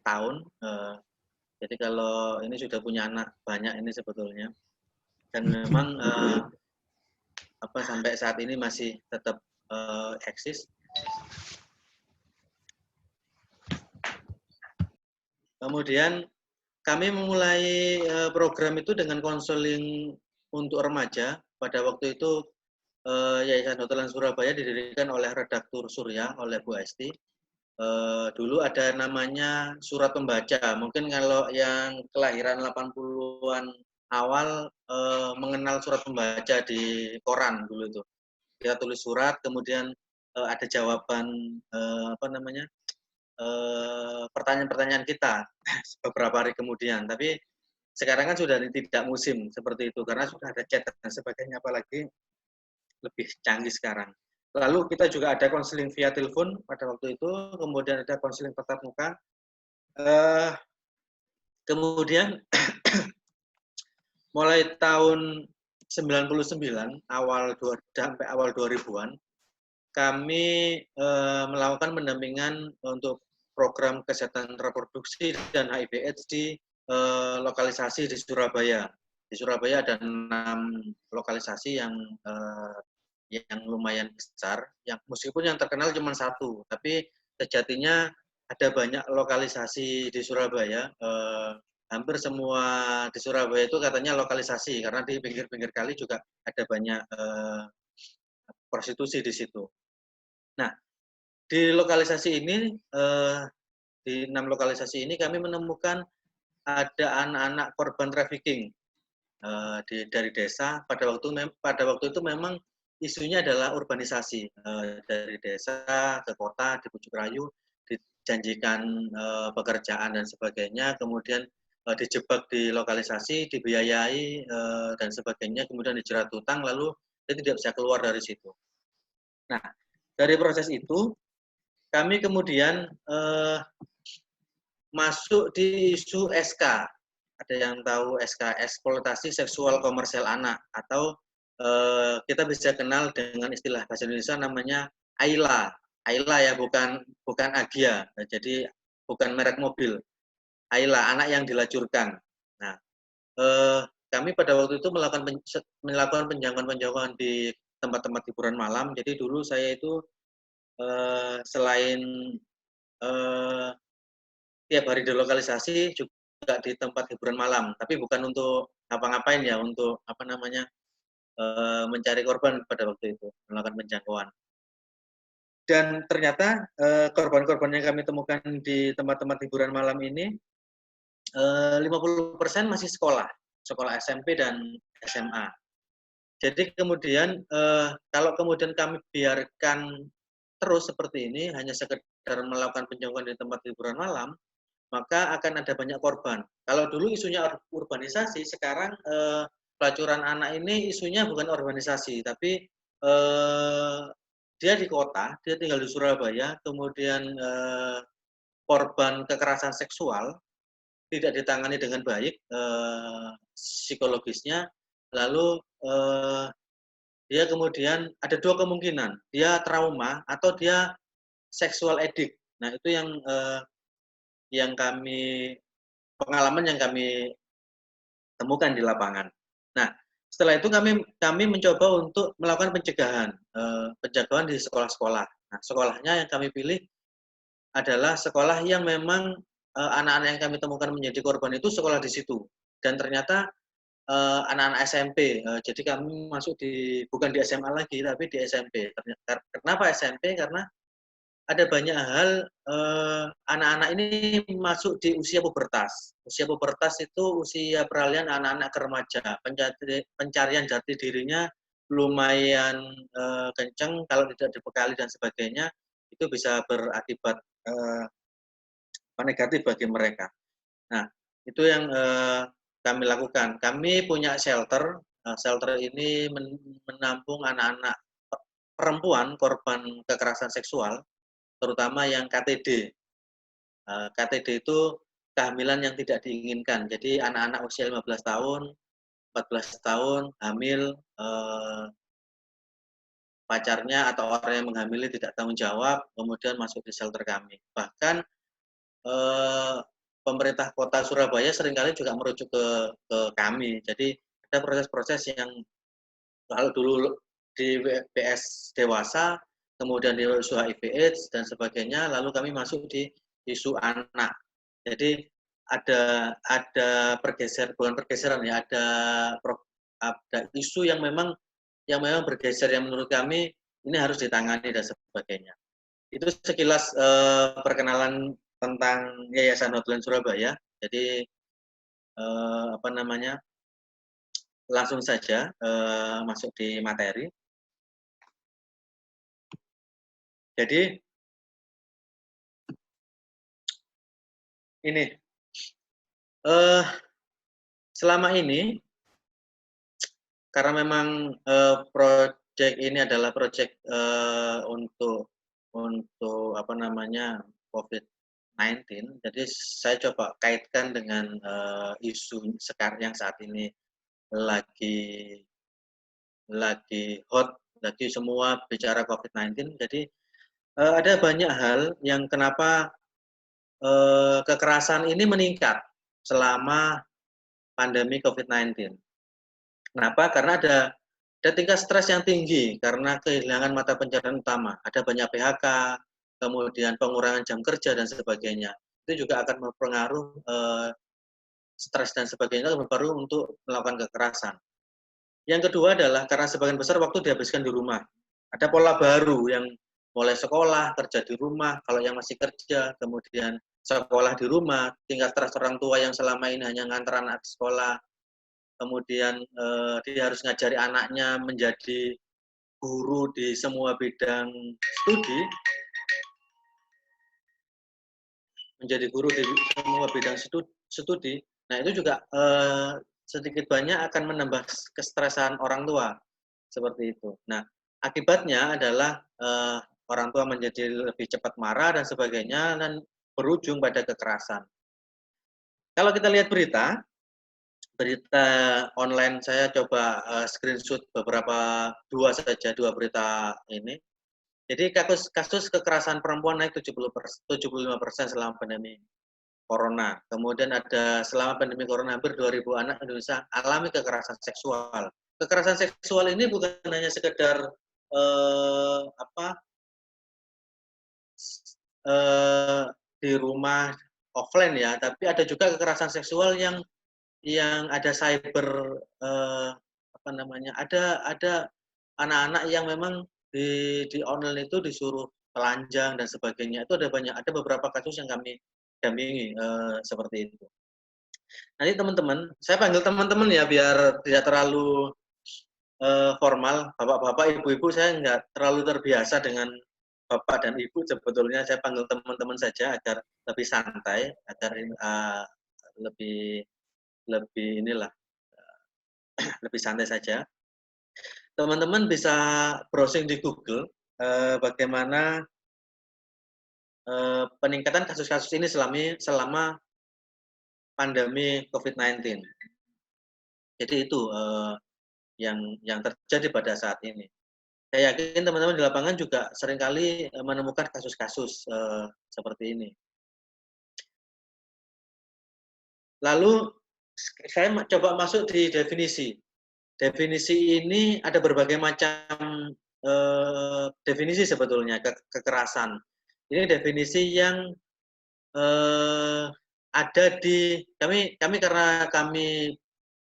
tahun. Jadi kalau ini sudah punya anak banyak ini sebetulnya. Dan memang sampai saat ini masih tetap eksis. Kemudian kami memulai program itu dengan konseling untuk remaja. Pada waktu itu Yayasan Hotelan Surabaya didirikan oleh Redaktur Surya, oleh Bu Esti. Dulu ada namanya Surat Pembaca. Mungkin kalau yang kelahiran 80-an awal mengenal Surat Pembaca di koran dulu itu. Kita tulis surat, kemudian ada jawaban pertanyaan-pertanyaan kita beberapa hari kemudian. Tapi sekarang kan sudah tidak musim seperti itu karena sudah ada chat dan sebagainya, apalagi lebih canggih sekarang. Lalu kita juga ada konseling via telepon pada waktu itu, kemudian ada konseling tatap muka. Kemudian mulai tahun 99 sampai awal 2000-an kami melakukan pendampingan untuk program kesehatan reproduksi dan HIV/AIDS di lokalisasi di Surabaya. Di Surabaya ada 6 lokalisasi yang lumayan besar, yang meskipun yang terkenal cuma 1, tapi sejatinya ada banyak lokalisasi di Surabaya. Hampir semua di Surabaya itu katanya lokalisasi, karena di pinggir-pinggir kali juga ada banyak prostitusi di situ. Nah, di lokalisasi ini, di 6 lokalisasi ini kami menemukan ada anak-anak korban trafficking dari desa. Pada waktu itu memang isunya adalah urbanisasi, dari desa ke kota, di Pucuk Rayu, dijanjikan pekerjaan dan sebagainya, kemudian dijebak di lokalisasi, dibiayai dan sebagainya, kemudian dijerat hutang, lalu dia tidak bisa keluar dari situ. Nah, dari proses itu kami kemudian masuk di isu SK. Ada yang tahu SK, eksploitasi seksual komersial anak, atau kita bisa kenal dengan istilah bahasa Indonesia namanya AILA. AILA ya, bukan Agia. Jadi bukan merek mobil. AILA, anak yang dilacurkan. Nah, kami pada waktu itu melakukan penjangkauan di tempat-tempat hiburan malam. Jadi dulu saya itu selain tiap hari di lokalisasi juga di tempat hiburan malam, tapi bukan untuk ngapa-ngapain ya, untuk mencari korban pada waktu itu, melakukan penjangkauan. Dan ternyata korban-korban yang kami temukan di tempat-tempat hiburan malam ini 50% masih sekolah SMP dan SMA. Jadi kemudian kalau kemudian kami biarkan terus seperti ini, hanya sekedar melakukan penjangkauan di tempat hiburan malam, maka akan ada banyak korban. Kalau dulu isunya urbanisasi, sekarang pelacuran anak ini isunya bukan urbanisasi, tapi dia di kota, dia tinggal di Surabaya, kemudian korban kekerasan seksual tidak ditangani dengan baik psikologisnya, lalu dia kemudian ada dua kemungkinan, dia trauma atau dia sexual addict. Nah, itu yang pengalaman yang kami temukan di lapangan. Nah, setelah itu kami mencoba untuk melakukan pencegahan di sekolah-sekolah. Nah, sekolahnya yang kami pilih adalah sekolah yang memang anak-anak yang kami temukan menjadi korban itu sekolah di situ. Dan ternyata anak-anak SMP. Jadi kami masuk bukan di SMA lagi, tapi di SMP. Kenapa SMP? Karena ada banyak hal anak-anak ini masuk di usia pubertas. Usia pubertas itu usia peralihan anak-anak ke remaja. Pencarian jati dirinya lumayan kencang, kalau tidak dibekali dan sebagainya, itu bisa berakibat negatif bagi mereka. Nah, itu yang kami lakukan. Kami punya shelter. Shelter ini menampung anak-anak perempuan korban kekerasan seksual, terutama yang KTD. KTD itu kehamilan yang tidak diinginkan. Jadi anak-anak usia 15 tahun, 14 tahun, hamil, pacarnya atau orang yang menghamili tidak tanggung jawab, kemudian masuk di shelter kami. Bahkan pemerintah kota Surabaya seringkali juga merujuk ke kami. Jadi ada proses-proses yang kalau dulu di PS dewasa, kemudian di isu HIV/AIDS dan sebagainya, lalu kami masuk di isu anak. Jadi ada bukan pergeseran ya, ada isu yang memang bergeser, yang menurut kami ini harus ditangani dan sebagainya. Itu sekilas perkenalan tentang Yayasan Hotline Surabaya. Jadi langsung saja masuk di materi. Jadi ini selama ini karena memang proyek ini adalah proyek untuk COVID-19. Jadi saya coba kaitkan dengan isu sekarang yang saat ini lagi hot, lagi semua bicara COVID-19. Jadi ada banyak hal yang kenapa kekerasan ini meningkat selama pandemi COVID-19. Kenapa? Karena ada tingkat stres yang tinggi karena kehilangan mata pencaharian utama. Ada banyak PHK, kemudian pengurangan jam kerja dan sebagainya. Itu juga akan mempengaruhi stres dan sebagainya, berpengaruh untuk melakukan kekerasan. Yang kedua adalah karena sebagian besar waktu dihabiskan di rumah. Ada pola baru yang mulai sekolah, kerja di rumah, kalau yang masih kerja, kemudian sekolah di rumah, tingkat stres orang tua yang selama ini hanya ngantar anak ke sekolah, kemudian dia harus ngajari anaknya menjadi guru di semua bidang studi, nah itu juga sedikit banyak akan menambah kestresan orang tua, seperti itu. Nah, akibatnya adalah orang tua menjadi lebih cepat marah dan sebagainya, dan berujung pada kekerasan. Kalau kita lihat berita online, saya coba screenshot dua berita ini. Jadi kasus kekerasan perempuan naik 75% selama pandemi Corona. Kemudian ada selama pandemi Corona hampir 2.000 anak Indonesia alami kekerasan seksual. Kekerasan seksual ini bukan hanya sekedar di rumah offline ya, tapi ada juga kekerasan seksual yang ada cyber ada anak-anak yang memang di online itu disuruh telanjang dan sebagainya. Itu ada beberapa kasus yang kami dampingi seperti itu. Nanti teman-teman, saya panggil teman-teman ya biar tidak terlalu formal. Bapak-bapak, ibu-ibu, saya nggak terlalu terbiasa dengan bapak dan ibu. Sebetulnya saya panggil teman-teman saja agar lebih santai, agar lebih lebih santai saja. Teman-teman bisa browsing di Google bagaimana peningkatan kasus-kasus ini selama pandemi COVID-19. Jadi itu yang terjadi pada saat ini. Saya yakin teman-teman di lapangan juga seringkali menemukan kasus-kasus seperti ini. Lalu saya coba masuk di definisi. Definisi ini ada berbagai macam definisi sebetulnya kekerasan. Ini definisi yang ada di kami karena kami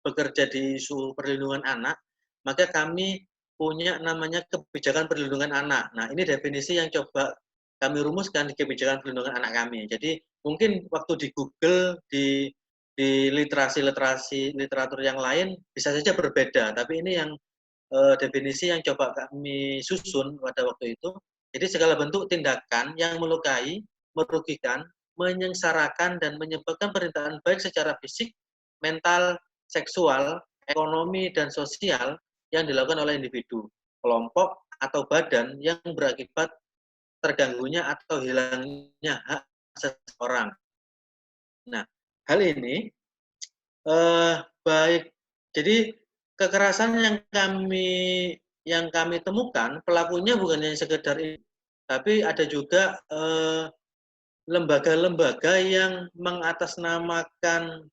bekerja di isu perlindungan anak, maka kami punya namanya kebijakan perlindungan anak. Nah, ini definisi yang coba kami rumuskan di kebijakan perlindungan anak kami. Jadi mungkin waktu di Google, di literatur yang lain bisa saja berbeda, tapi ini yang definisi yang coba kami susun pada waktu itu. Jadi segala bentuk tindakan yang melukai, merugikan, menyengsarakan dan menyebabkan penderitaan baik secara fisik, mental, seksual, ekonomi, dan sosial yang dilakukan oleh individu, kelompok, atau badan yang berakibat terganggunya atau hilangnya hak seseorang. Nah, hal ini baik. Jadi kekerasan yang kami temukan pelakunya bukan hanya sekedar ini, tapi ada juga lembaga-lembaga yang mengatasnamakan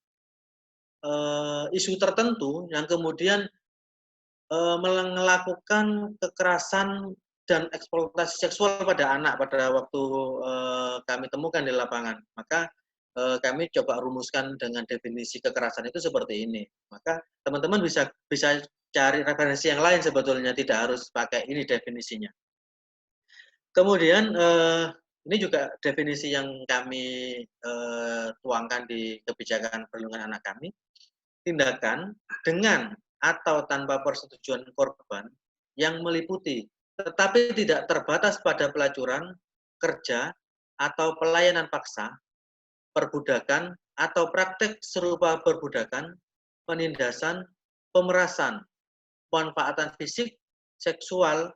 isu tertentu yang kemudian melakukan kekerasan dan eksploitasi seksual pada anak pada waktu kami temukan di lapangan. Maka kami coba rumuskan dengan definisi kekerasan itu seperti ini. Maka teman-teman bisa cari referensi yang lain sebetulnya, tidak harus pakai ini definisinya. Kemudian ini juga definisi yang kami tuangkan di kebijakan perlindungan anak kami. Tindakan dengan atau tanpa persetujuan korban yang meliputi tetapi tidak terbatas pada pelacuran, kerja, atau pelayanan paksa, perbudakan, atau praktek serupa perbudakan, penindasan, pemerasan, pemanfaatan fisik, seksual,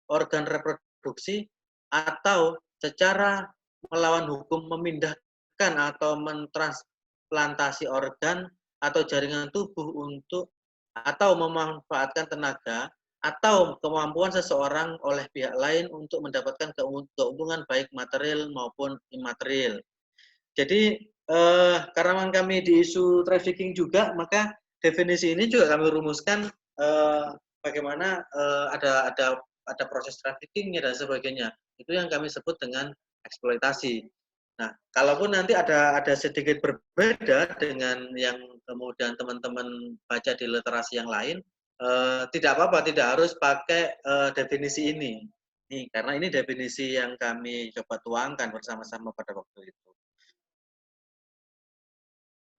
organ reproduksi, atau secara melawan hukum memindahkan atau mentransplantasi organ atau jaringan tubuh untuk atau memanfaatkan tenaga atau kemampuan seseorang oleh pihak lain untuk mendapatkan keuntungan baik material maupun imaterial. Jadi karena kami di isu trafficking juga, maka definisi ini juga kami rumuskan bagaimana ada proses traffickingnya dan sebagainya. Itu yang kami sebut dengan eksploitasi. Nah, kalaupun nanti ada sedikit berbeda dengan yang kemudian teman-teman baca di literasi yang lain, tidak apa-apa, tidak harus pakai definisi ini. Karena ini definisi yang kami coba tuangkan bersama-sama pada waktu itu.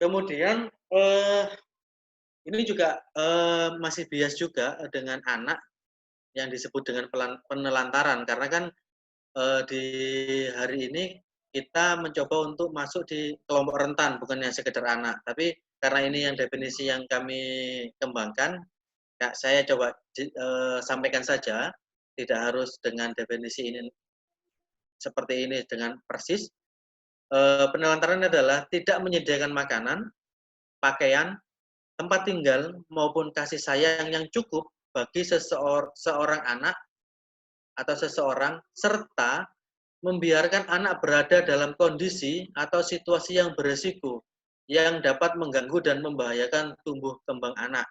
Kemudian ini juga masih bias juga dengan anak yang disebut dengan penelantaran, karena kan di hari ini kita mencoba untuk masuk di kelompok rentan, bukan hanya sekedar anak. Tapi karena ini yang definisi yang kami kembangkan, ya saya coba sampaikan saja, tidak harus dengan definisi ini seperti ini dengan persis. Penelantaran adalah tidak menyediakan makanan, pakaian, tempat tinggal, maupun kasih sayang yang cukup bagi seorang anak atau seseorang, serta membiarkan anak berada dalam kondisi atau situasi yang beresiko yang dapat mengganggu dan membahayakan tumbuh kembang anak.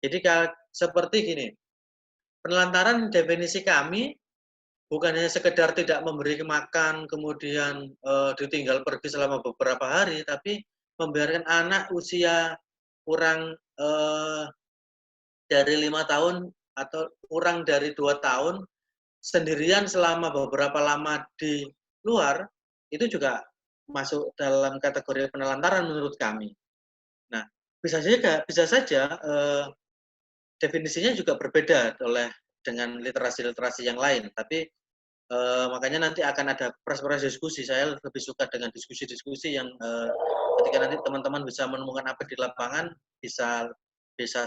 Jadi seperti gini, penelantaran definisi kami bukan hanya sekedar tidak memberi makan kemudian ditinggal pergi selama beberapa hari, tapi membiarkan anak usia kurang dari 5 tahun atau kurang dari 2 tahun sendirian selama beberapa lama di luar, itu juga masuk dalam kategori penelantaran menurut kami. Nah, bisa saja definisinya juga berbeda dengan literasi-literasi yang lain, tapi makanya nanti akan ada proses diskusi. Saya lebih suka dengan diskusi-diskusi yang ketika nanti teman-teman bisa menemukan apa di lapangan, bisa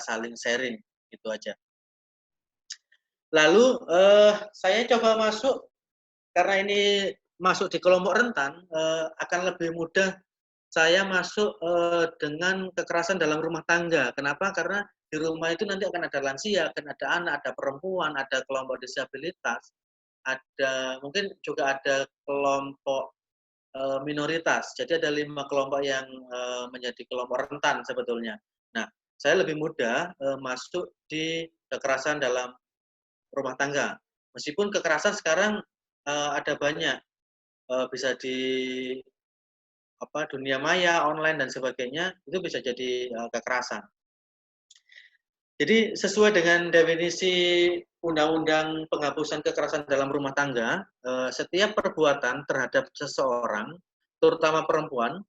saling sharing, gitu aja. Lalu saya coba masuk, karena ini masuk di kelompok rentan, akan lebih mudah saya masuk dengan kekerasan dalam rumah tangga. Kenapa? Karena di rumah itu nanti akan ada lansia, akan ada anak, ada perempuan, ada kelompok disabilitas, ada mungkin juga ada kelompok minoritas. Jadi ada 5 kelompok yang menjadi kelompok rentan sebetulnya. Nah, saya lebih mudah masuk di kekerasan dalam rumah tangga. Meskipun kekerasan sekarang ada banyak, bisa di dunia maya, online dan sebagainya, itu bisa jadi kekerasan. Jadi sesuai dengan definisi Undang-Undang Penghapusan Kekerasan dalam Rumah Tangga, setiap perbuatan terhadap seseorang, terutama perempuan,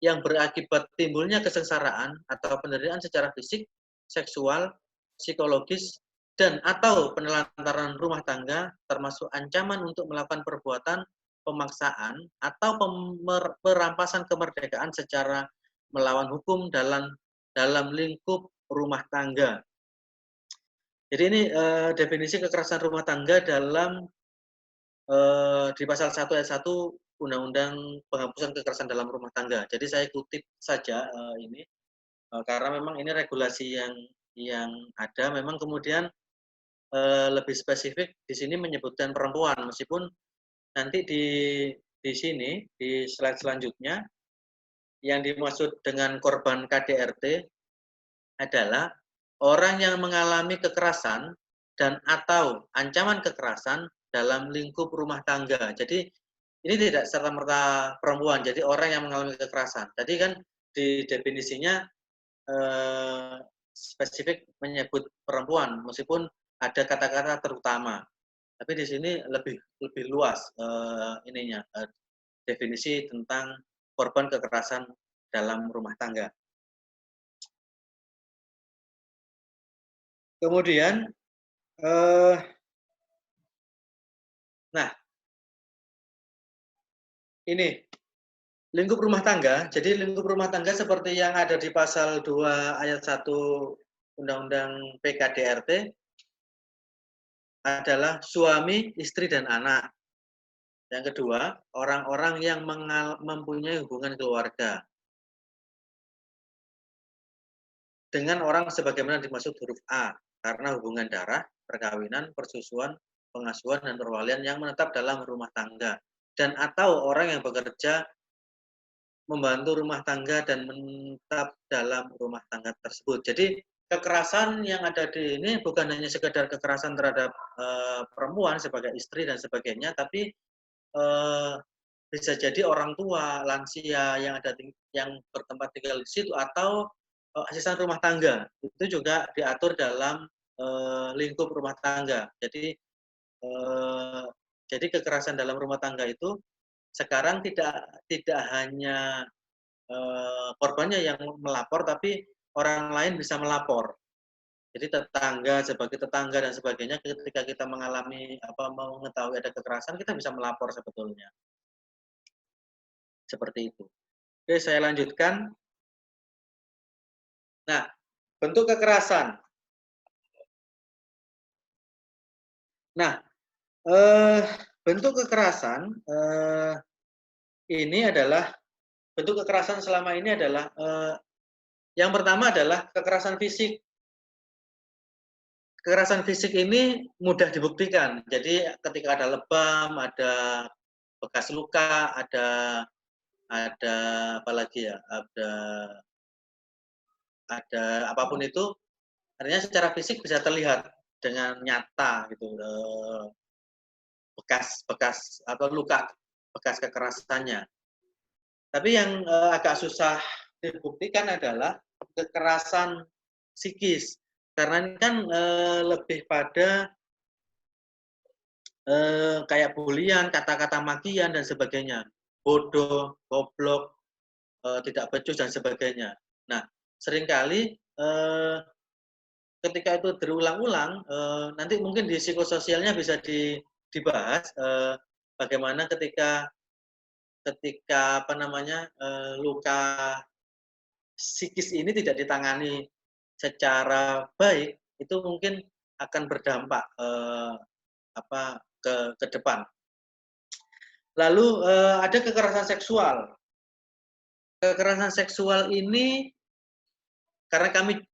yang berakibat timbulnya kesengsaraan atau penderitaan secara fisik, seksual, psikologis, dan atau penelantaran rumah tangga, termasuk ancaman untuk melakukan perbuatan pemaksaan atau perampasan kemerdekaan secara melawan hukum dalam lingkup rumah tangga. Jadi ini definisi kekerasan rumah tangga dalam di pasal 1 ayat 1 Undang-Undang Penghapusan Kekerasan dalam Rumah Tangga. Jadi saya kutip saja ini karena memang ini regulasi yang ada. Memang kemudian lebih spesifik di sini menyebutkan perempuan, meskipun nanti di sini di slide selanjutnya yang dimaksud dengan korban KDRT adalah orang yang mengalami kekerasan dan atau ancaman kekerasan dalam lingkup rumah tangga. Jadi ini tidak serta-merta perempuan, jadi orang yang mengalami kekerasan. Tadi kan di definisinya spesifik menyebut perempuan, meskipun ada kata-kata terutama. Tapi di sini lebih luas definisi tentang korban kekerasan dalam rumah tangga. Kemudian, nah, ini lingkup rumah tangga. Jadi lingkup rumah tangga seperti yang ada di pasal 2 ayat 1 Undang-Undang PKDRT adalah suami, istri, dan anak. Yang kedua, orang-orang yang mempunyai hubungan keluarga dengan orang sebagaimana dimaksud huruf A, karena hubungan darah, perkawinan, persusuan, pengasuhan, dan perwalian yang menetap dalam rumah tangga. Dan atau orang yang bekerja membantu rumah tangga dan menetap dalam rumah tangga tersebut. Jadi kekerasan yang ada di ini bukan hanya sekedar kekerasan terhadap perempuan sebagai istri dan sebagainya, tapi bisa jadi orang tua, lansia yang bertempat tinggal di situ, atau asisten rumah tangga. Itu juga diatur dalam lingkup rumah tangga. Jadi kekerasan dalam rumah tangga itu sekarang tidak hanya korbannya yang melapor, tapi orang lain bisa melapor. Jadi tetangga, sebagai tetangga dan sebagainya, ketika kita mengetahui ada kekerasan, kita bisa melapor sebetulnya. Seperti itu. Oke, saya lanjutkan. Nah, bentuk kekerasan. Nah, bentuk kekerasan ini adalah bentuk kekerasan selama ini adalah yang pertama adalah kekerasan fisik. Kekerasan fisik ini mudah dibuktikan. Jadi ketika ada lebam, ada bekas luka, ada apalagi ya, ada apapun itu, artinya secara fisik bisa terlihat dengan nyata gitu, bekas atau luka, bekas kekerasannya. Tapi yang agak susah dibuktikan adalah kekerasan psikis, karena ini kan lebih pada kayak bulian, kata-kata makian dan sebagainya, bodoh, goblok, tidak becus dan sebagainya. Nah, seringkali ketika itu berulang-ulang, nanti mungkin di psikososialnya bisa dibahas bagaimana ketika luka psikis ini tidak ditangani secara baik, itu mungkin akan berdampak ke depan. Lalu ada kekerasan seksual. kekerasan seksual ini karena kami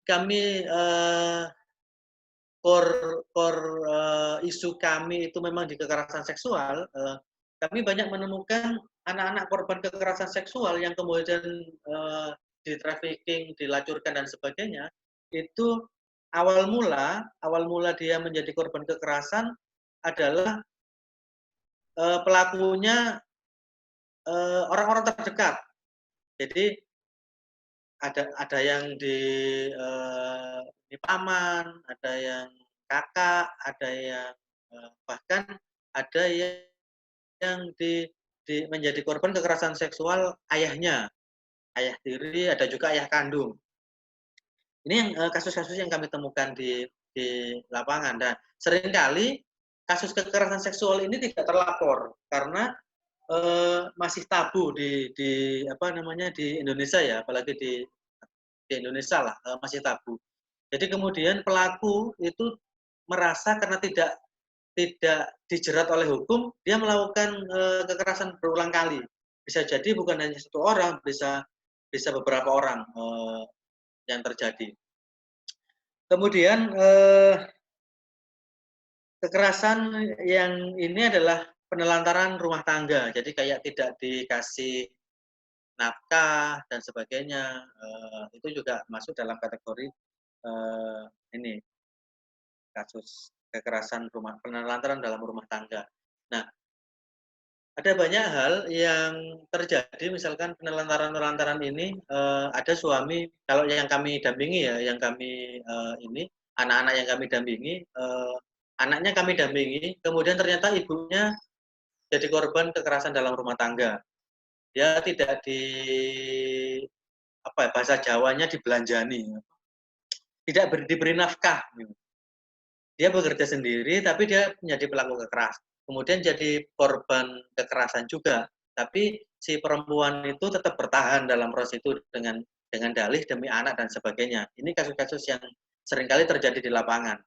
isu kami itu memang di kekerasan seksual, kami banyak menemukan anak-anak korban kekerasan seksual yang kemudian di trafficking, dilacurkan dan sebagainya, itu awal mula dia menjadi korban kekerasan adalah pelakunya orang-orang terdekat. Jadi ada yang di paman, ada yang kakak, ada yang bahkan ada yang menjadi korban kekerasan seksual ayahnya, ayah tiri, ada juga ayah kandung. Ini yang kasus-kasus yang kami temukan di lapangan. Dan seringkali kasus kekerasan seksual ini tidak terlapor karena masih tabu di Indonesia ya, apalagi di Indonesia lah masih tabu. Jadi kemudian pelaku itu merasa karena tidak dijerat oleh hukum, dia melakukan kekerasan berulang kali. Bisa jadi bukan hanya satu orang, bisa beberapa orang yang terjadi. Kemudian kekerasan yang ini adalah penelantaran rumah tangga. Jadi kayak tidak dikasih nafkah dan sebagainya, itu juga masuk dalam kategori ini kasus kekerasan penelantaran dalam rumah tangga. Nah, ada banyak hal yang terjadi, misalkan penelantaran ini ada suami, kalau yang kami dampingi ya, yang kami ini anak-anak yang kami dampingi, anaknya kami dampingi, kemudian ternyata ibunya jadi korban kekerasan dalam rumah tangga. Dia tidak bahasa Jawanya dibelanjani, tidak diberi nafkah. Dia bekerja sendiri, tapi dia menjadi pelaku kekerasan. Kemudian jadi korban kekerasan juga, tapi si perempuan itu tetap bertahan dalam proses itu dengan dalih demi anak dan sebagainya. Ini kasus-kasus yang seringkali terjadi di lapangan.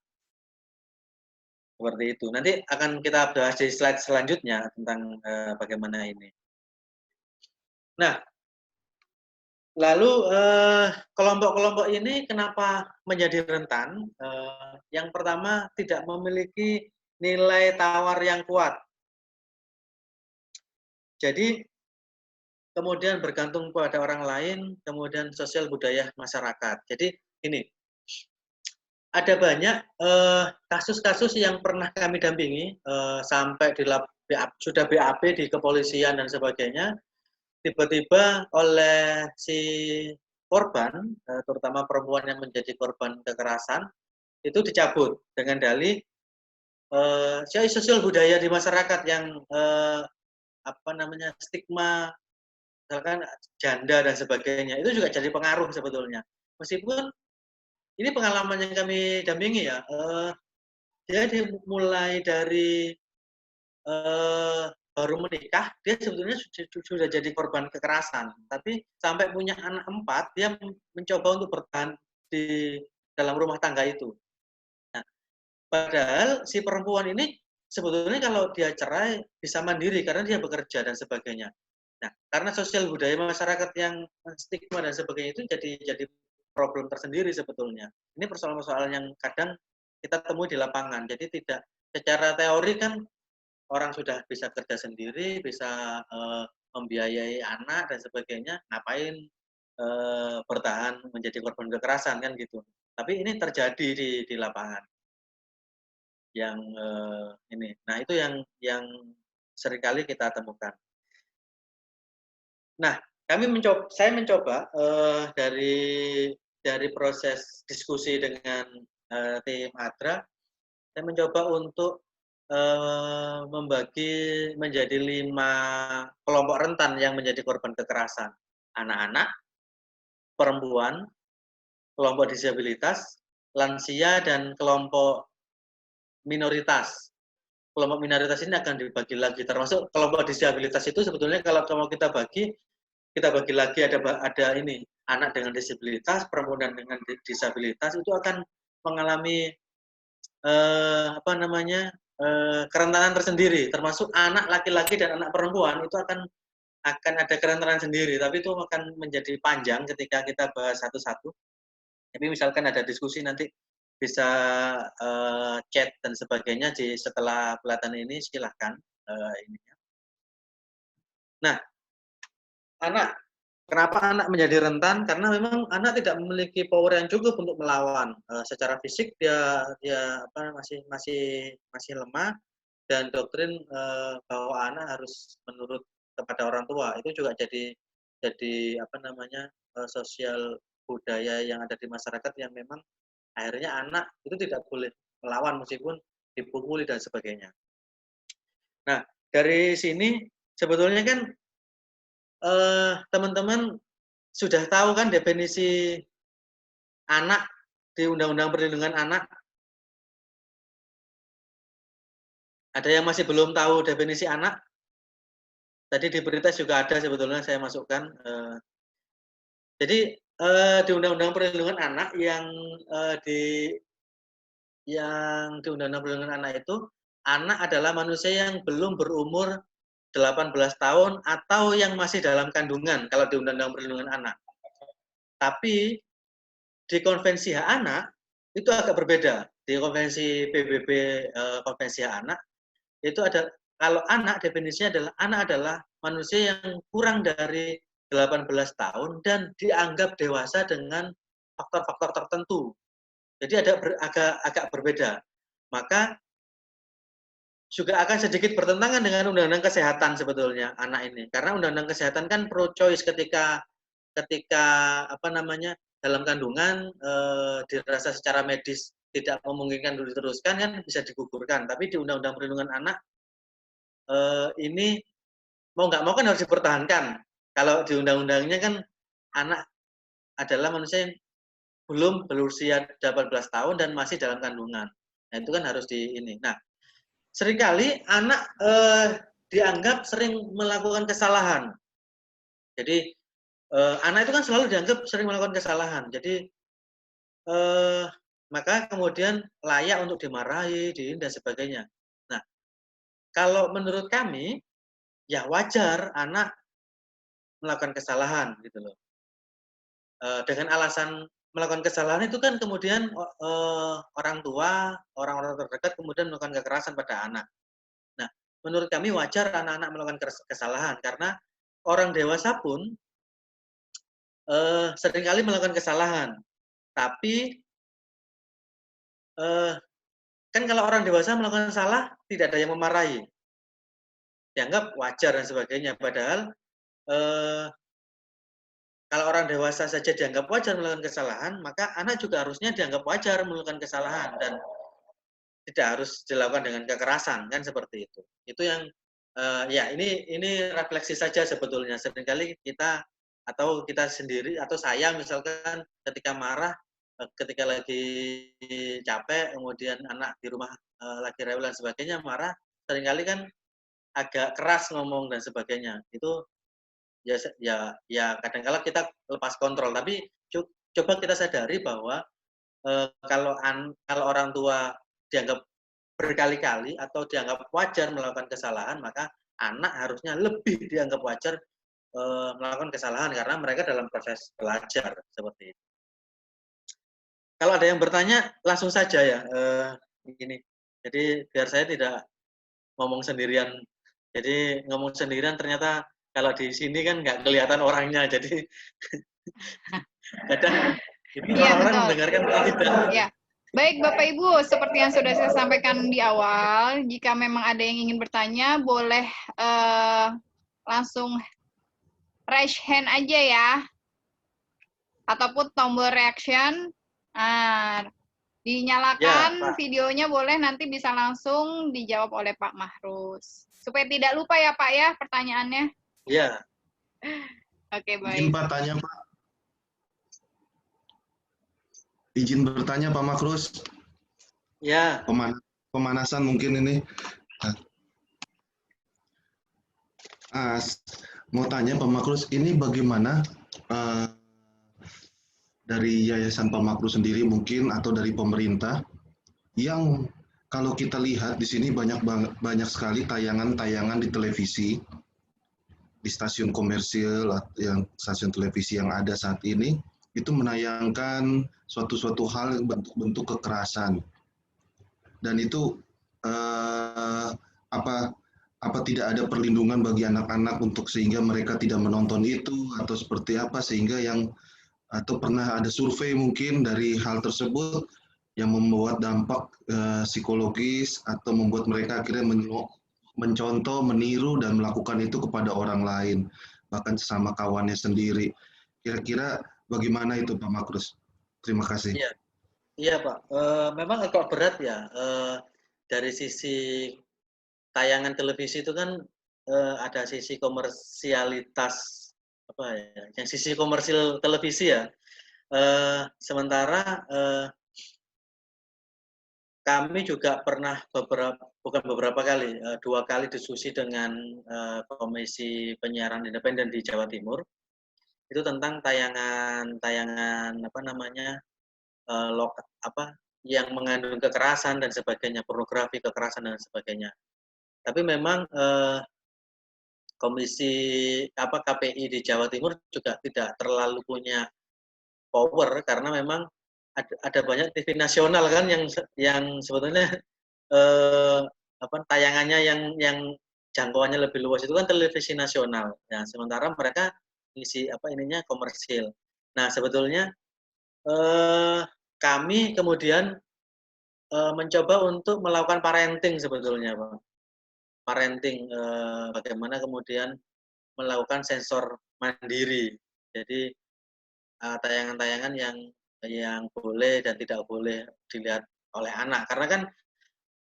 Seperti itu. Nanti akan kita bahas di slide selanjutnya tentang bagaimana ini. Nah, lalu kelompok-kelompok ini kenapa menjadi rentan? Yang pertama, tidak memiliki nilai tawar yang kuat. Jadi kemudian bergantung pada orang lain, kemudian sosial budaya masyarakat. Jadi ini ada banyak kasus-kasus yang pernah kami dampingi sampai sudah BAP di kepolisian dan sebagainya. Tiba-tiba oleh si korban, terutama perempuan yang menjadi korban kekerasan, itu dicabut dengan dalih sosial budaya di masyarakat yang stigma, misalkan janda dan sebagainya, itu juga jadi pengaruh sebetulnya. Meskipun ini pengalaman yang kami dampingi ya, dia mulai dari baru menikah, dia sebetulnya sudah jadi korban kekerasan. Tapi sampai punya anak 4, dia mencoba untuk bertahan di dalam rumah tangga itu. Nah, padahal si perempuan ini sebetulnya kalau dia cerai bisa mandiri karena dia bekerja dan sebagainya. Nah, karena sosial budaya masyarakat yang stigma dan sebagainya itu jadi problem tersendiri sebetulnya. Ini persoalan-persoalan yang kadang kita temui di lapangan. Jadi tidak secara teori kan orang sudah bisa kerja sendiri, bisa membiayai anak dan sebagainya, ngapain bertahan menjadi korban kekerasan kan gitu. Tapi ini terjadi di lapangan. Yang ini. Nah, itu yang seringkali kita temukan. Nah, saya mencoba dari proses diskusi dengan tim ADRA, saya mencoba untuk membagi menjadi 5 kelompok rentan yang menjadi korban kekerasan. Anak-anak, perempuan, kelompok disabilitas, lansia, dan kelompok minoritas. Kelompok minoritas ini akan dibagi lagi, termasuk kelompok disabilitas itu sebetulnya kalau kita bagi lagi ada ini, anak dengan disabilitas, perempuan dengan disabilitas itu akan mengalami kerentanan tersendiri, termasuk anak laki-laki dan anak perempuan itu akan akan ada kerentetan sendiri, tapi itu akan menjadi panjang ketika kita bahas satu-satu. Tapi misalkan ada diskusi nanti bisa chat dan sebagainya setelah pelatihan ini, silahkan ininya. Nah, anak, kenapa anak menjadi rentan? Karena memang anak tidak memiliki power yang cukup untuk melawan. Secara fisik dia masih lemah, dan doktrin bahwa anak harus menurut kepada orang tua itu juga jadi sosial budaya yang ada di masyarakat yang memang akhirnya anak itu tidak boleh melawan meskipun dipukuli dan sebagainya. Nah, dari sini sebetulnya kan teman-teman sudah tahu kan definisi anak di Undang-Undang Perlindungan Anak. Ada yang masih belum tahu definisi anak? Tadi di berita juga ada sebetulnya saya masukkan. Jadi di Undang-Undang Perlindungan Anak yang di Undang-Undang Perlindungan Anak itu, anak adalah manusia yang belum berumur 18 tahun atau yang masih dalam kandungan kalau di Undang-Undang Perlindungan Anak. Tapi di Konvensi Hak Anak itu agak berbeda. Di Konvensi PBB Konvensi Hak Anak itu ada, kalau anak definisinya adalah anak adalah manusia yang kurang dari 18 tahun dan dianggap dewasa dengan faktor-faktor tertentu. Jadi agak berbeda. Maka juga akan sedikit bertentangan dengan Undang-Undang Kesehatan sebetulnya anak ini. Karena Undang-Undang Kesehatan kan pro choice ketika dalam kandungan dirasa secara medis tidak memungkinkan untuk diteruskan kan bisa digugurkan. Tapi di Undang-Undang Perlindungan Anak ini mau nggak mau kan harus dipertahankan. Kalau di undang-undangnya kan anak adalah manusia yang belum berusia 18 tahun dan masih dalam kandungan. Nah, itu kan harus ini. Nah, seringkali anak dianggap sering melakukan kesalahan. Jadi anak itu kan selalu dianggap sering melakukan kesalahan. Jadi maka kemudian layak untuk dimarahi, dan sebagainya. Nah, kalau menurut kami, ya wajar anak melakukan kesalahan gitu loh. Dengan alasan melakukan kesalahan itu kan kemudian orang tua, orang-orang terdekat kemudian melakukan kekerasan pada anak. Nah, menurut kami wajar anak-anak melakukan kesalahan karena orang dewasa pun seringkali melakukan kesalahan. Tapi kan kalau orang dewasa melakukan salah tidak ada yang memarahi, dianggap wajar dan sebagainya. Padahal kalau orang dewasa saja dianggap wajar melakukan kesalahan, maka anak juga harusnya dianggap wajar melakukan kesalahan dan tidak harus dilakukan dengan kekerasan, kan seperti itu. Itu yang ya ini refleksi saja sebetulnya. Seringkali kita atau kita sendiri atau saya misalkan ketika marah, ketika lagi capek, kemudian anak di rumah lagi rewel dan sebagainya, marah, seringkali kan agak keras ngomong dan sebagainya. Itu ya kadang-kala kita lepas kontrol. Tapi coba kita sadari bahwa kalau orang tua dianggap berkali-kali atau dianggap wajar melakukan kesalahan, maka anak harusnya lebih dianggap wajar melakukan kesalahan karena mereka dalam proses belajar seperti itu. Kalau ada yang bertanya langsung saja ya ini. Jadi biar saya tidak ngomong sendirian. Jadi ngomong sendirian ternyata kalau di sini kan nggak kelihatan orangnya, jadi kadang orang mendengarkan tidak. Ya. Baik Bapak Ibu, seperti yang sudah saya sampaikan di awal, jika memang ada yang ingin bertanya, boleh langsung raise hand aja ya, ataupun tombol reaction. Dinyalakan ya, videonya, boleh nanti bisa langsung dijawab oleh Pak Mahrus. Supaya tidak lupa ya Pak ya pertanyaannya. Iya. Oke, baik. Izin Pak tanya Pak. Izin bertanya Pak Mahrus. Ya. Pemanasan mungkin ini. Mau tanya Pak Mahrus, ini bagaimana dari Yayasan Pak Mahrus sendiri mungkin atau dari pemerintah yang kalau kita lihat di sini banyak sekali tayangan-tayangan di televisi di stasiun komersil, yang stasiun televisi yang ada saat ini, itu menayangkan suatu hal yang bentuk kekerasan. Dan itu apa tidak ada perlindungan bagi anak-anak untuk sehingga mereka tidak menonton itu, atau seperti apa, sehingga atau pernah ada survei mungkin dari hal tersebut yang membuat dampak psikologis atau membuat mereka akhirnya mencontoh, meniru, dan melakukan itu kepada orang lain, bahkan sesama kawannya sendiri. Kira-kira bagaimana itu Pak Makrus? Terima kasih. Iya Pak, memang agak berat ya, dari sisi tayangan televisi itu kan ada sisi komersialitas, yang sisi komersil televisi ya. Sementara kami juga pernah bukan beberapa kali, 2 kali diskusi dengan Komisi Penyiaran Independen di Jawa Timur. Itu tentang tayangan yang mengandung kekerasan dan sebagainya, pornografi, kekerasan dan sebagainya. Tapi memang KPI di Jawa Timur juga tidak terlalu punya power, karena memang ada banyak TV nasional kan yang sebetulnya tayangannya yang jangkauannya lebih luas itu kan televisi nasional. Nah, sementara mereka isi komersil. Nah, sebetulnya kami kemudian mencoba untuk melakukan parenting sebetulnya, Pak. Parenting, bagaimana kemudian melakukan sensor mandiri. Jadi tayangan-tayangan yang boleh dan tidak boleh dilihat oleh anak. Karena kan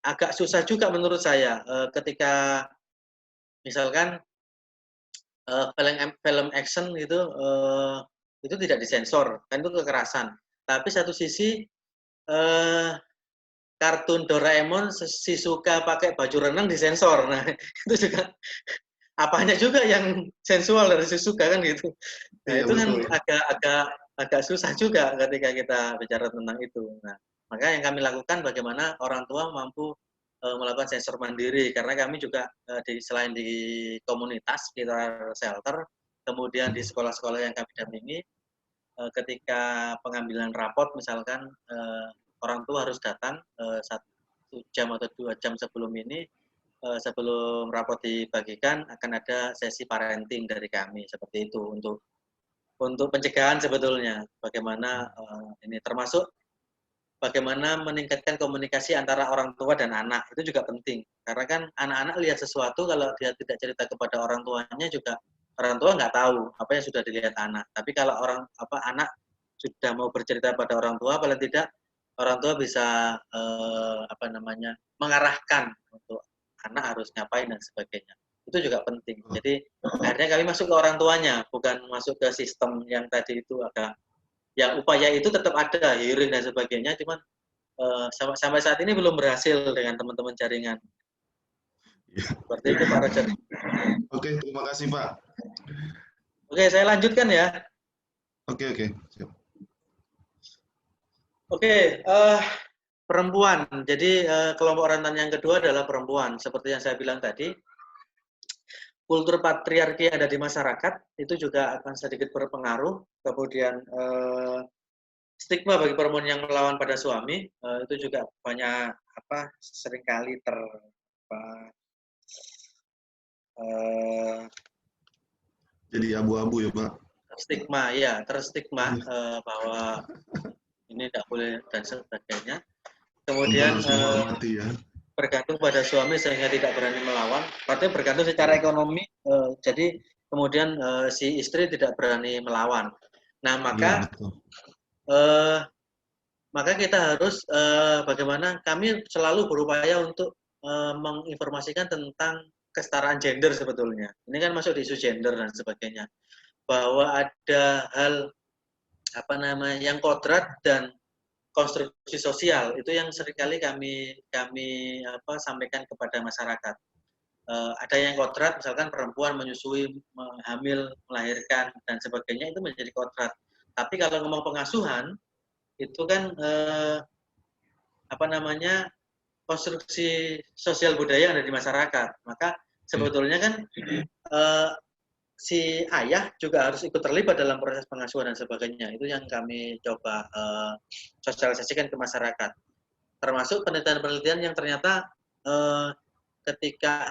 agak susah juga menurut saya ketika misalkan film action gitu itu tidak disensor, kan itu kekerasan. Tapi satu sisi kartun Doraemon Shizuka pakai baju renang disensor. Nah, itu juga apanya juga yang sensual dari Shizuka kan gitu. Nah, itu kan agak susah juga ketika kita bicara tentang itu. Nah, maka yang kami lakukan bagaimana orang tua mampu melakukan sensor mandiri, karena kami juga selain di komunitas sekitar shelter, kemudian di sekolah-sekolah yang kami dampingi, ketika pengambilan rapot misalkan orang tua harus datang 1 jam atau 2 jam sebelum ini, sebelum rapot dibagikan akan ada sesi parenting dari kami, seperti itu untuk pencegahan sebetulnya. Bagaimana ini termasuk bagaimana meningkatkan komunikasi antara orang tua dan anak, itu juga penting. Karena kan anak-anak lihat sesuatu, kalau dia tidak cerita kepada orang tuanya juga orang tua nggak tahu apa yang sudah dilihat anak. Tapi kalau anak sudah mau bercerita pada orang tua, paling tidak orang tua bisa mengarahkan untuk anak harus ngapain dan sebagainya. Itu juga penting. Jadi akhirnya kami masuk ke orang tuanya, bukan masuk ke sistem yang tadi itu agak, yang upaya itu tetap ada, hearing dan sebagainya, cuman sampai saat ini belum berhasil dengan teman-teman jaringan. Seperti itu Pak Roger. Oke, terima kasih Pak. Oke, saya lanjutkan ya. Oke. Siap. Oke, perempuan. Jadi kelompok rentan yang kedua adalah perempuan. Seperti yang saya bilang tadi, kultur patriarki yang ada di masyarakat itu juga akan sedikit berpengaruh. Kemudian stigma bagi perempuan yang melawan pada suami itu juga banyak seringkali jadi abu-abu ya Pak. Terstigma bahwa ini tidak boleh dan sebagainya. Kemudian bergantung pada suami sehingga tidak berani melawan. Artinya bergantung secara ekonomi. Jadi kemudian si istri tidak berani melawan. Nah, maka kita harus bagaimana kami selalu berupaya untuk menginformasikan tentang kesetaraan gender sebetulnya. Ini kan masuk di isu gender dan sebagainya. Bahwa ada hal yang kodrat dan konstruksi sosial, itu yang seringkali kami sampaikan kepada masyarakat. Ada yang kodrat, misalkan perempuan menyusui, hamil, melahirkan dan sebagainya, itu menjadi kodrat. Tapi kalau ngomong pengasuhan, itu kan konstruksi sosial budaya yang ada di masyarakat. Maka sebetulnya kan si ayah juga harus ikut terlibat dalam proses pengasuhan dan sebagainya. Itu yang kami coba sosialisasikan ke masyarakat. Termasuk penelitian-penelitian yang ternyata ketika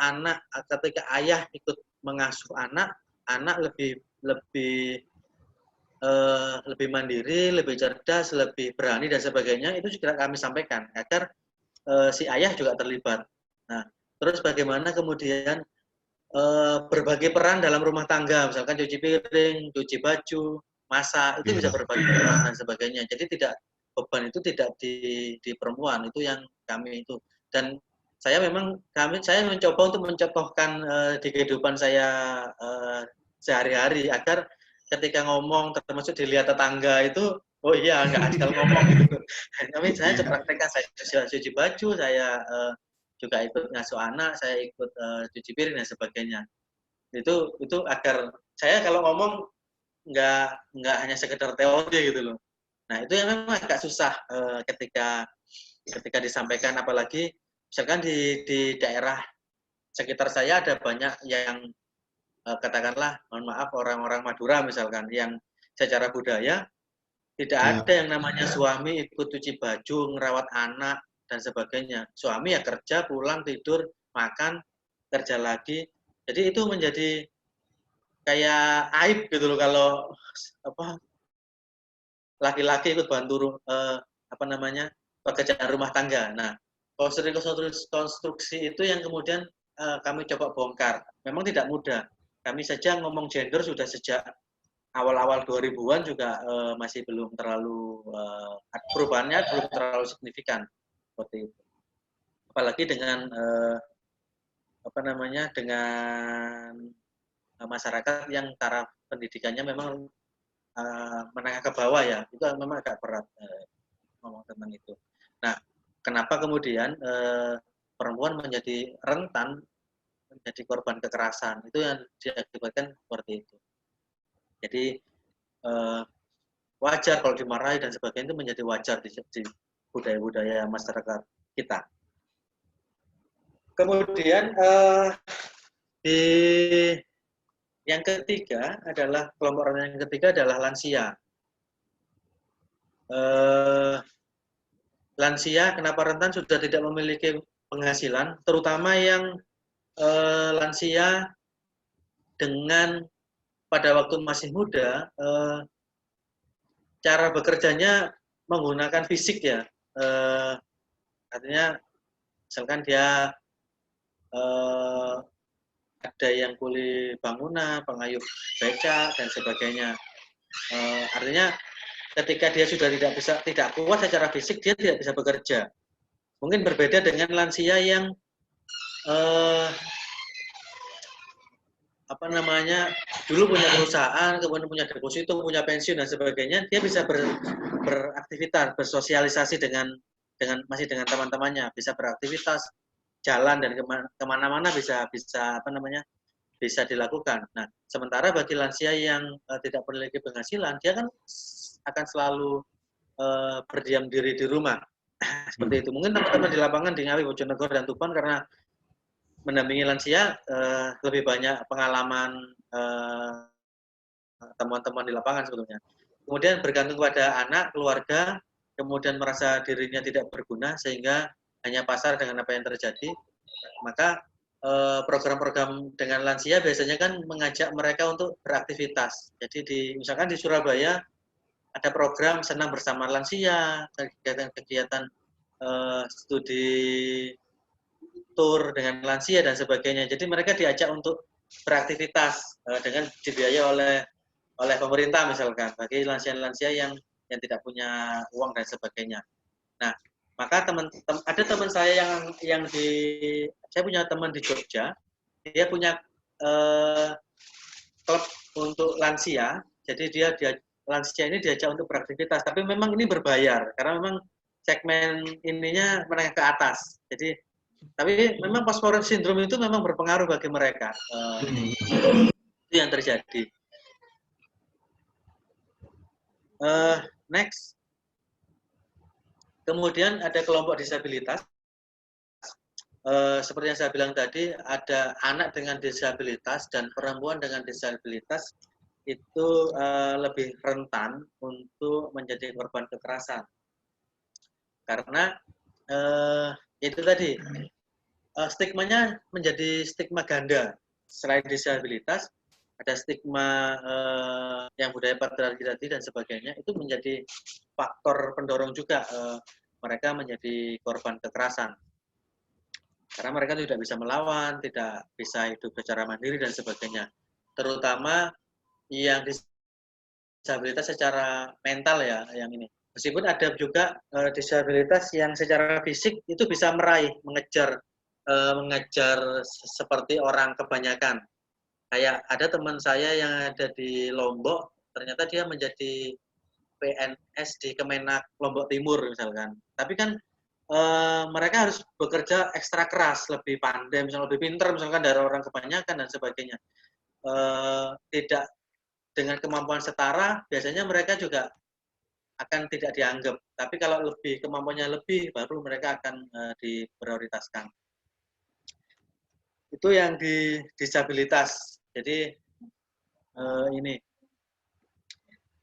ayah ikut mengasuh anak lebih mandiri, lebih cerdas, lebih berani dan sebagainya, itu juga kami sampaikan agar si ayah juga terlibat. Nah, terus bagaimana kemudian berbagi peran dalam rumah tangga, misalkan cuci piring, cuci baju, masak, itu bisa berbagi peran dan sebagainya. Jadi beban itu tidak di perempuan, itu yang kami itu. Dan saya mencoba untuk mencontohkan di kehidupan saya sehari-hari agar ketika ngomong termasuk dilihat tetangga itu, oh iya nggak asal ngomong gitu. Tapi saya praktekkan, saya cuci baju, saya juga ikut ngasuh anak, saya ikut cuci piring dan sebagainya. Itu agar saya kalau ngomong nggak hanya sekedar teori gitu loh. Nah itu yang memang agak susah ketika disampaikan, apalagi misalkan di daerah sekitar saya ada banyak yang katakanlah, mohon maaf, orang-orang Madura misalkan, yang secara budaya tidak ada yang namanya suami ikut cuci baju, ngerawat anak, dan sebagainya. Suami ya kerja, pulang, tidur, makan, kerja lagi. Jadi itu menjadi kayak aib gitu loh kalau laki-laki ikut bantu pekerjaan rumah tangga. Nah, konstruksi itu yang kemudian kami coba bongkar. Memang tidak mudah. Kami saja ngomong gender sudah sejak awal-awal 2000-an juga masih belum terlalu perubahannya belum terlalu signifikan seperti itu. Apalagi dengan dengan masyarakat yang taraf pendidikannya memang menengah ke bawah ya, itu memang agak berat ngomong tentang itu. Nah, kenapa kemudian perempuan menjadi rentan menjadi korban kekerasan, itu yang diakibatkan seperti itu. Jadi wajar kalau dimarahi dan sebagainya, itu menjadi wajar di budaya-budaya masyarakat kita. Kemudian di yang ketiga adalah kelompok rentan yang ketiga adalah lansia. Lansia kenapa rentan? Sudah tidak memiliki penghasilan, terutama yang lansia dengan pada waktu masih muda, cara bekerjanya menggunakan fisik ya. Artinya misalkan dia ada yang kuli bangunan, pengayuh beca dan sebagainya. Artinya ketika dia sudah tidak kuat secara fisik, dia tidak bisa bekerja. Mungkin berbeda dengan lansia yang dulu punya perusahaan, kemudian punya deposito, punya pensiun dan sebagainya, dia bisa beraktivitas, bersosialisasi masih dengan teman-temannya, bisa beraktivitas, jalan dan kemana-mana bisa dilakukan. Nah, sementara bagi lansia yang tidak memiliki penghasilan, dia kan akan selalu berdiam diri di rumah. Seperti itu. Mungkin teman-teman di lapangan di Ngawi, Bojonegoro dan Tuban karena mendampingi lansia lebih banyak pengalaman teman-teman di lapangan sebetulnya. Kemudian bergantung pada anak, keluarga, kemudian merasa dirinya tidak berguna sehingga hanya pasar dengan apa yang terjadi. Maka program-program dengan lansia biasanya kan mengajak mereka untuk beraktivitas. Jadi misalkan di Surabaya ada program senam bersama lansia, kegiatan-kegiatan studi tour dengan lansia dan sebagainya. Jadi mereka diajak untuk beraktivitas dengan dibiayai oleh pemerintah misalkan bagi lansia-lansia yang tidak punya uang dan sebagainya. Nah, maka ada teman saya saya punya teman di Jogja, dia punya klub untuk lansia. Jadi lansia ini diajak untuk beraktivitas, tapi memang ini berbayar karena memang segmen ininya menengah ke atas. Jadi tapi memang post-mortem syndrome itu memang berpengaruh bagi mereka. Itu yang terjadi. Next. Kemudian ada kelompok disabilitas. seperti yang saya bilang tadi, ada anak dengan disabilitas dan perempuan dengan disabilitas itu lebih rentan untuk menjadi korban kekerasan. Karena itu tadi, stigmanya menjadi stigma ganda. Selain disabilitas, ada stigma yang budaya patriarki tadi dan sebagainya, itu menjadi faktor pendorong juga mereka menjadi korban kekerasan. Karena mereka tidak bisa melawan, tidak bisa hidup secara mandiri dan sebagainya. Terutama yang disabilitas secara mental ya, yang ini. Meskipun ada juga disabilitas yang secara fisik itu bisa meraih, mengejar seperti orang kebanyakan. Kayak ada teman saya yang ada di Lombok, ternyata dia menjadi PNS di Kemenak Lombok Timur misalkan. Tapi kan mereka harus bekerja ekstra keras, lebih pandai, misalnya lebih pintar misalkan dari orang kebanyakan dan sebagainya. Tidak dengan kemampuan setara, biasanya mereka juga akan tidak dianggap. Tapi kalau lebih kemampuannya lebih, baru mereka akan diprioritaskan. Itu yang di disabilitas. Jadi ini.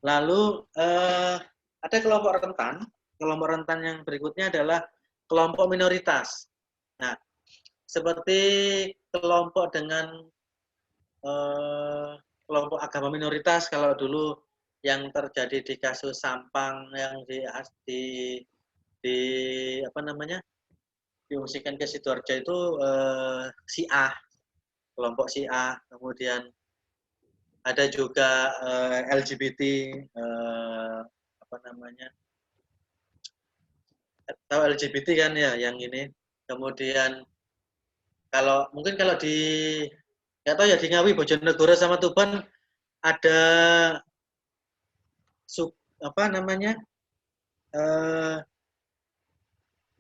Lalu ada kelompok rentan. Kelompok rentan yang berikutnya adalah kelompok minoritas. Nah, seperti kelompok dengan kelompok agama minoritas, kalau dulu yang terjadi di kasus Sampang yang di apa namanya, diungsikan ke Sidoarjo itu Syiah, kelompok Syiah. Kemudian ada juga LGBT, apa namanya, tahu LGBT kan ya, yang ini. Kemudian mungkin kalau di nggak tahu ya, di Ngawi, Bojonegoro sama Tuban ada apa namanya,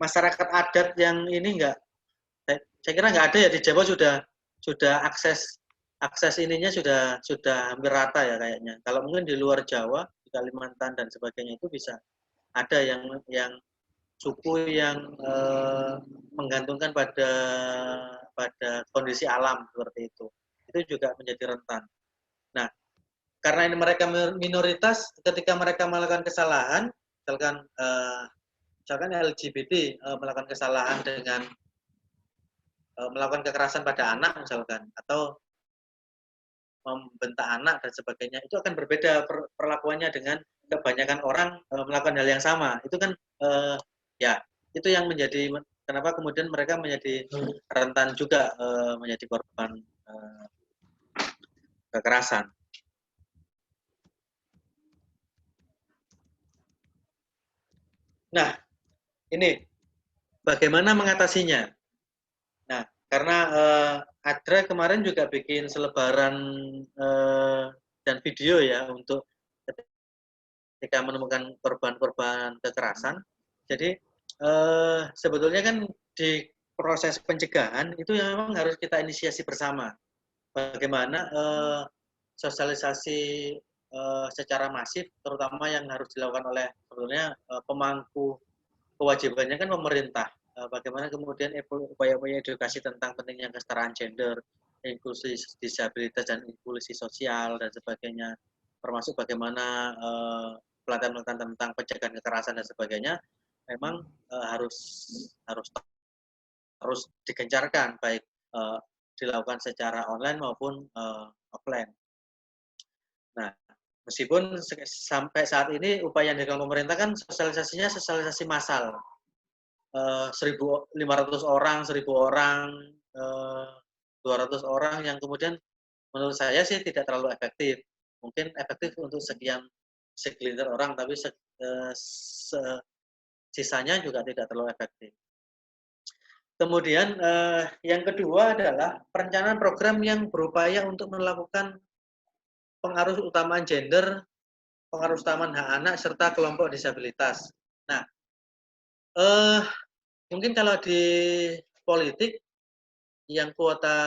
masyarakat adat yang ini enggak, saya kira nggak ada ya, di Jawa sudah akses ininya sudah hampir rata ya kayaknya. Kalau mungkin di luar Jawa, di Kalimantan dan sebagainya itu bisa ada yang suku yang menggantungkan pada kondisi alam seperti itu. Itu juga menjadi rentan. Nah, karena ini mereka minoritas, ketika mereka melakukan kesalahan, misalkan LGBT melakukan kesalahan dengan melakukan kekerasan pada anak misalkan, atau membentak anak dan sebagainya, itu akan berbeda perlakuannya dengan kebanyakan orang melakukan hal yang sama. Itu kan ya, itu yang menjadi kenapa kemudian mereka menjadi rentan juga menjadi korban kekerasan. Nah, ini bagaimana mengatasinya? Nah, karena Adra kemarin juga bikin selebaran dan video ya untuk ketika menemukan korban-korban kekerasan. Jadi sebetulnya kan di proses pencegahan itu yang memang harus kita inisiasi bersama. Bagaimana sosialisasi secara masif, terutama yang harus dilakukan oleh sebetulnya pemangku kewajibannya kan pemerintah. Bagaimana kemudian upaya-upaya edukasi tentang pentingnya kesetaraan gender, inklusi disabilitas dan inklusi sosial dan sebagainya, termasuk bagaimana pelatihan-pelatihan tentang pencegahan kekerasan dan sebagainya, memang harus digencarkan, baik dilakukan secara online maupun offline. Nah, meskipun sampai saat ini upaya yang dilakukan pemerintah kan sosialisasinya sosialisasi massal. 1.500 orang, 1.000 orang, 200 orang yang kemudian menurut saya sih tidak terlalu efektif. Mungkin efektif untuk segelintir orang, tapi sisanya juga tidak terlalu efektif. Kemudian yang kedua adalah perencanaan program yang berupaya untuk melakukan pengaruh utamaan gender, pengaruh utamaan hak anak, serta kelompok disabilitas. Nah, mungkin kalau di politik yang kuota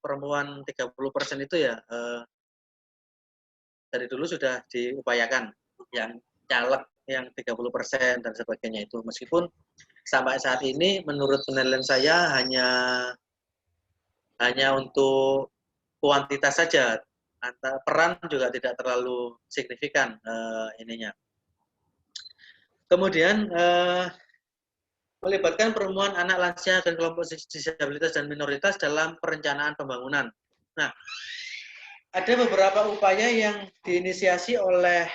perempuan 30% itu ya dari dulu sudah diupayakan, yang caleg yang 30% dan sebagainya itu. Meskipun sampai saat ini menurut penilaian saya hanya untuk kuantitas saja, peran juga tidak terlalu signifikan ininya. Kemudian melibatkan perempuan, anak, lansia, dan kelompok disabilitas dan minoritas dalam perencanaan pembangunan. Nah, ada beberapa upaya yang diinisiasi oleh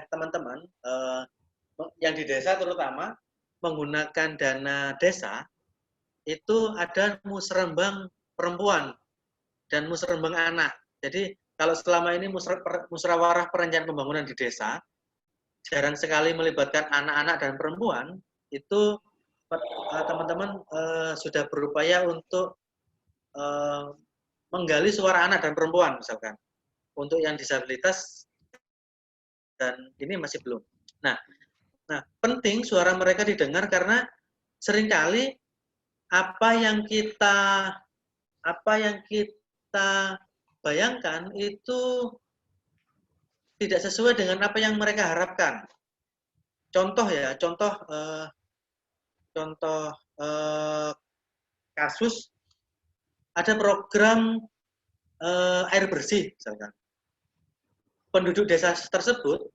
teman-teman yang di desa terutama menggunakan dana desa. Itu ada musrembang perempuan dan musrembang anak. Jadi kalau selama ini musyawarah perencanaan pembangunan di desa jarang sekali melibatkan anak-anak dan perempuan, itu teman-teman sudah berupaya untuk menggali suara anak dan perempuan misalkan. Untuk yang disabilitas dan ini masih belum. Nah, penting suara mereka didengar karena seringkali apa yang kita bayangkan itu tidak sesuai dengan apa yang mereka harapkan. Contoh kasus ada program air bersih misalkan. Penduduk desa tersebut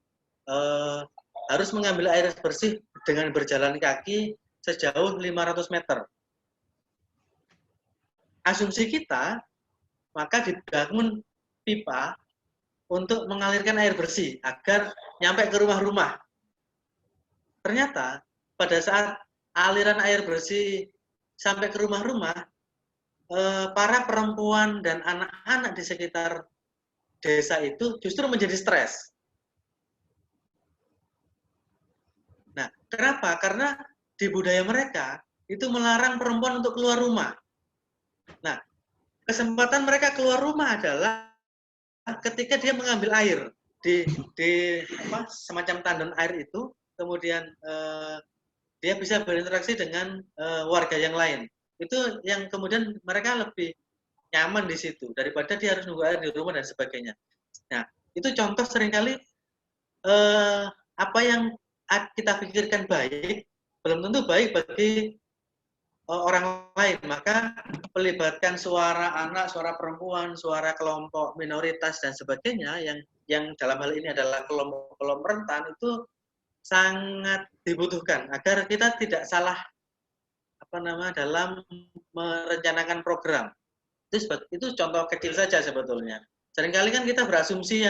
harus mengambil air bersih dengan berjalan kaki sejauh 500 meter. Asumsi kita, maka dibangun pipa untuk mengalirkan air bersih agar nyampe ke rumah-rumah. Ternyata pada saat aliran air bersih sampai ke rumah-rumah, para perempuan dan anak-anak di sekitar desa itu justru menjadi stres. Nah, kenapa? Karena di budaya mereka itu melarang perempuan untuk keluar rumah. Nah, kesempatan mereka keluar rumah adalah ketika dia mengambil air di semacam tandon air itu, kemudian dia bisa berinteraksi dengan warga yang lain. Itu yang kemudian mereka lebih nyaman di situ daripada dia harus nunggu air di rumah dan sebagainya. Nah, itu contoh seringkali apa yang kita pikirkan baik belum tentu baik bagi orang lain. Maka melibatkan suara anak, suara perempuan, suara kelompok minoritas dan sebagainya yang dalam hal ini adalah kelompok rentan itu sangat dibutuhkan agar kita tidak salah dalam merencanakan program. Itu contoh kecil saja sebetulnya. Seringkali kan kita berasumsi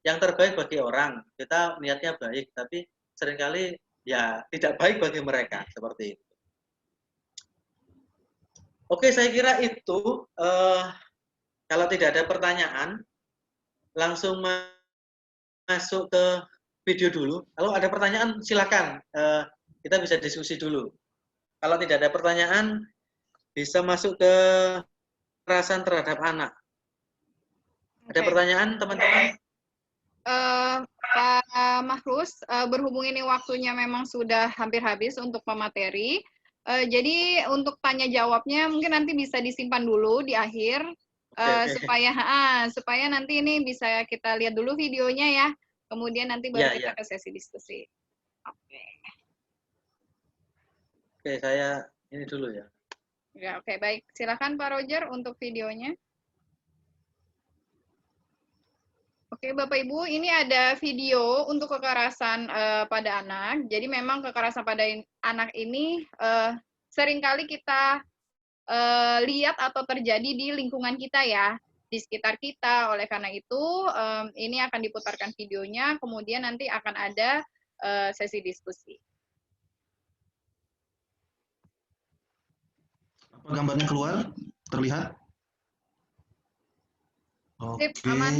yang terbaik bagi orang, kita niatnya baik, tapi seringkali ya tidak baik bagi mereka seperti itu. Oke, saya kira itu. Kalau tidak ada pertanyaan, langsung masuk ke video dulu. Kalau ada pertanyaan, silakan. Kita bisa diskusi dulu. Kalau tidak ada pertanyaan, bisa masuk ke kekerasan terhadap anak. Ada pertanyaan, teman-teman? Pak Mahrus, berhubung ini waktunya memang sudah hampir habis untuk pemateri, jadi untuk tanya jawabnya mungkin nanti bisa disimpan dulu di akhir, supaya nanti ini bisa kita lihat dulu videonya ya, kemudian nanti baru kita ke sesi diskusi. Oke, saya ini dulu ya. Ya, oke, baik. Silakan Pak Roger untuk videonya. Oke, Bapak Ibu, ini ada video untuk kekerasan pada anak. Jadi memang kekerasan pada anak ini seringkali kita lihat atau terjadi di lingkungan kita ya, di sekitar kita. Oleh karena itu, ini akan diputarkan videonya, kemudian nanti akan ada sesi diskusi. Apa gambarnya keluar? Terlihat? Sip, Oke. aman.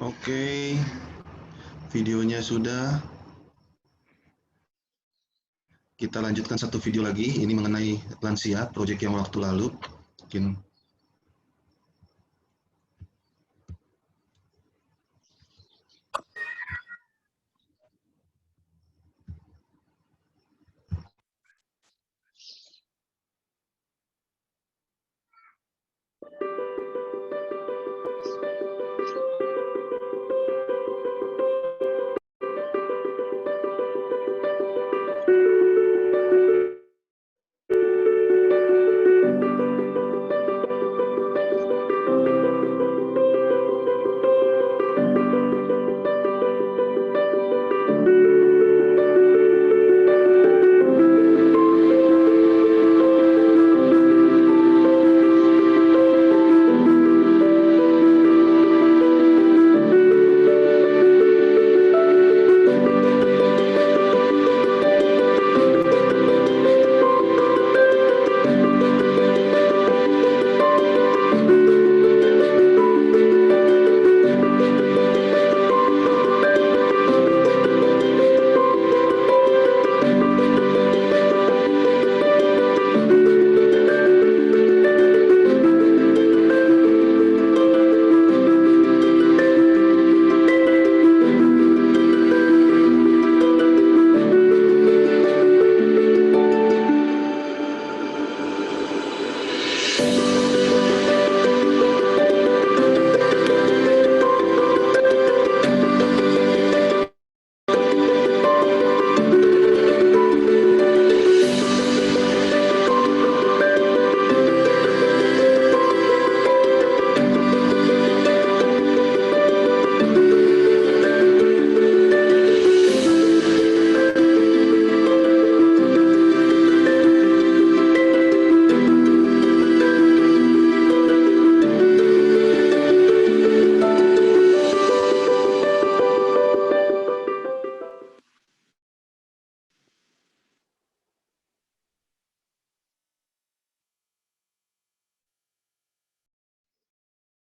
Oke, videonya sudah. Kita lanjutkan satu video lagi. Ini mengenai lansia, proyek yang waktu lalu. Mungkin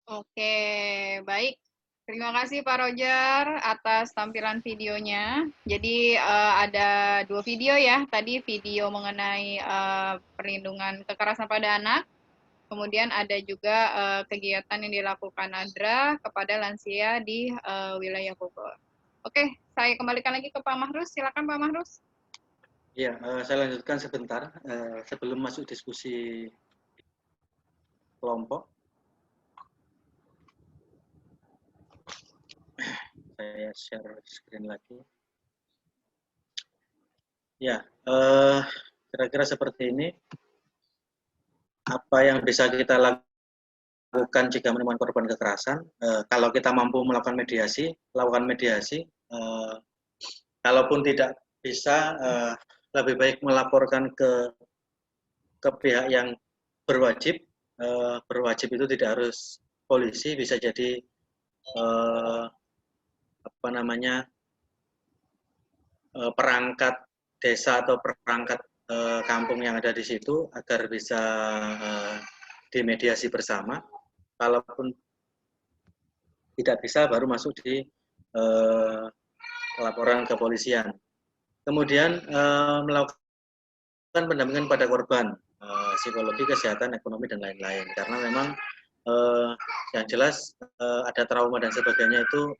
Oke, baik. Terima kasih Pak Roger atas tampilan videonya. Jadi ada 2 video ya. Tadi video mengenai perlindungan kekerasan pada anak. Kemudian ada juga kegiatan yang dilakukan ADRA kepada lansia di wilayah Bogor. Oke, saya kembalikan lagi ke Pak Mahrus. Silakan Pak Mahrus. Ya, saya lanjutkan sebentar sebelum masuk diskusi kelompok. Saya share screen lagi. Ya, kira-kira seperti ini. Apa yang bisa kita lakukan jika menemukan korban kekerasan? Kalau kita mampu melakukan mediasi, lakukan mediasi. Kalaupun tidak bisa, lebih baik melaporkan ke pihak yang berwajib. Berwajib itu tidak harus polisi, bisa jadi perangkat desa atau perangkat kampung yang ada di situ agar bisa dimediasi bersama. Kalaupun tidak bisa, baru masuk di laporan kepolisian. Kemudian melakukan pendampingan pada korban, psikologi, kesehatan, ekonomi, dan lain-lain. Karena memang yang jelas ada trauma dan sebagainya itu,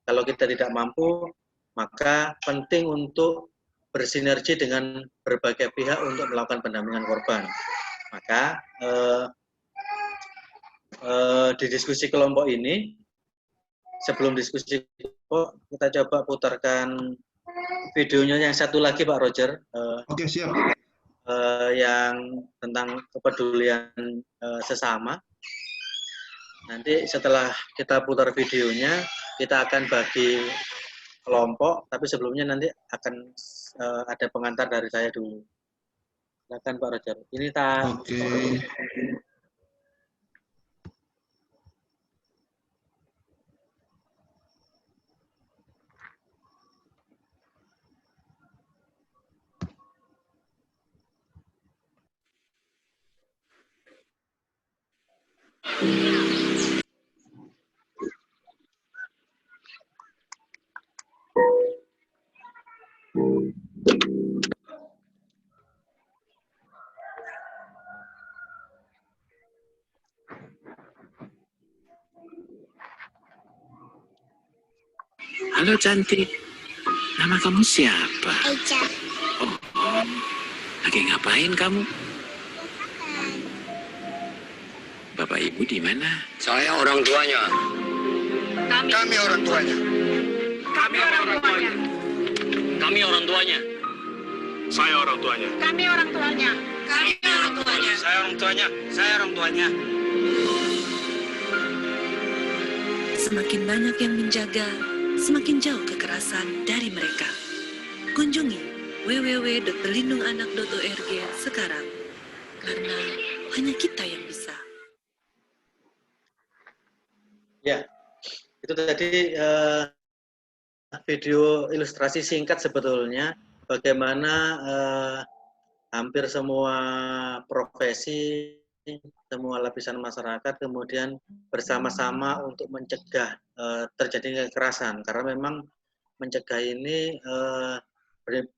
kalau kita tidak mampu, maka penting untuk bersinergi dengan berbagai pihak untuk melakukan pendampingan korban. Maka di diskusi kelompok ini, sebelum diskusi kelompok, kita coba putarkan videonya yang satu lagi, Pak Roger. Oke, siap. Yang tentang kepedulian sesama. Nanti setelah kita putar videonya, kita akan bagi kelompok, tapi sebelumnya nanti akan ada pengantar dari saya dulu. Silakan Pak Roger. Ini Oke. Halo cantik, nama kamu siapa? Eca. Oh, lagi ngapain kamu? Bapak ibu di mana? Saya orang tuanya. Kami orang tuanya. Kami orang tuanya. Kami orang tuanya. Saya orang tuanya. Kami orang tuanya. Kami orang tuanya. Saya orang tuanya. Saya orang tuanya. Semakin banyak yang menjaga, semakin jauh kekerasan dari mereka. Kunjungi www.perlindunganak.org sekarang, karena hanya kita yang bisa. Ya, itu tadi video ilustrasi singkat sebetulnya bagaimana hampir semua profesi, semua lapisan masyarakat kemudian bersama-sama untuk mencegah terjadinya kekerasan, karena memang mencegah ini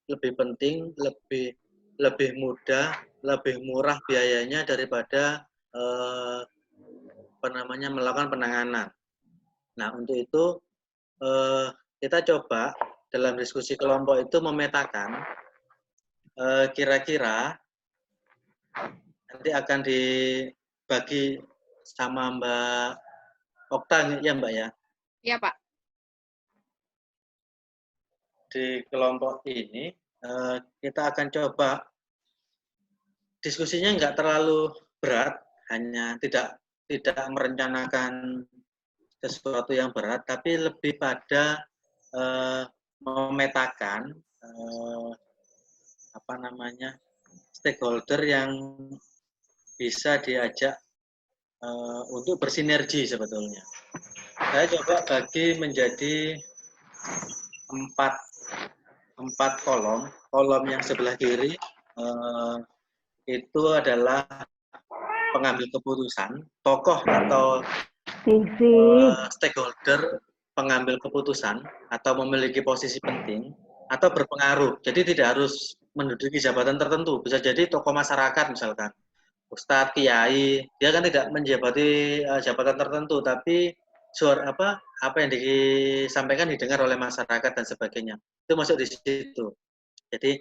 lebih penting, lebih mudah, lebih murah biayanya daripada melakukan penanganan. Nah, untuk itu kita coba dalam diskusi kelompok itu memetakan kira-kira nanti akan dibagi sama Mbak Okta, ya Mbak ya? Iya Pak. Di kelompok ini kita akan coba diskusinya nggak terlalu berat, hanya tidak merencanakan sesuatu yang berat, tapi lebih pada memetakan stakeholder yang bisa diajak untuk bersinergi sebetulnya. Saya coba bagi menjadi empat kolom. Kolom yang sebelah kiri itu adalah pengambil keputusan, tokoh atau stakeholder pengambil keputusan atau memiliki posisi penting atau berpengaruh. Jadi tidak harus menduduki jabatan tertentu, bisa jadi tokoh masyarakat misalkan, ustadz, kiai, dia kan tidak menjabati jabatan tertentu, tapi apa yang disampaikan didengar oleh masyarakat dan sebagainya. Itu masuk di situ. Jadi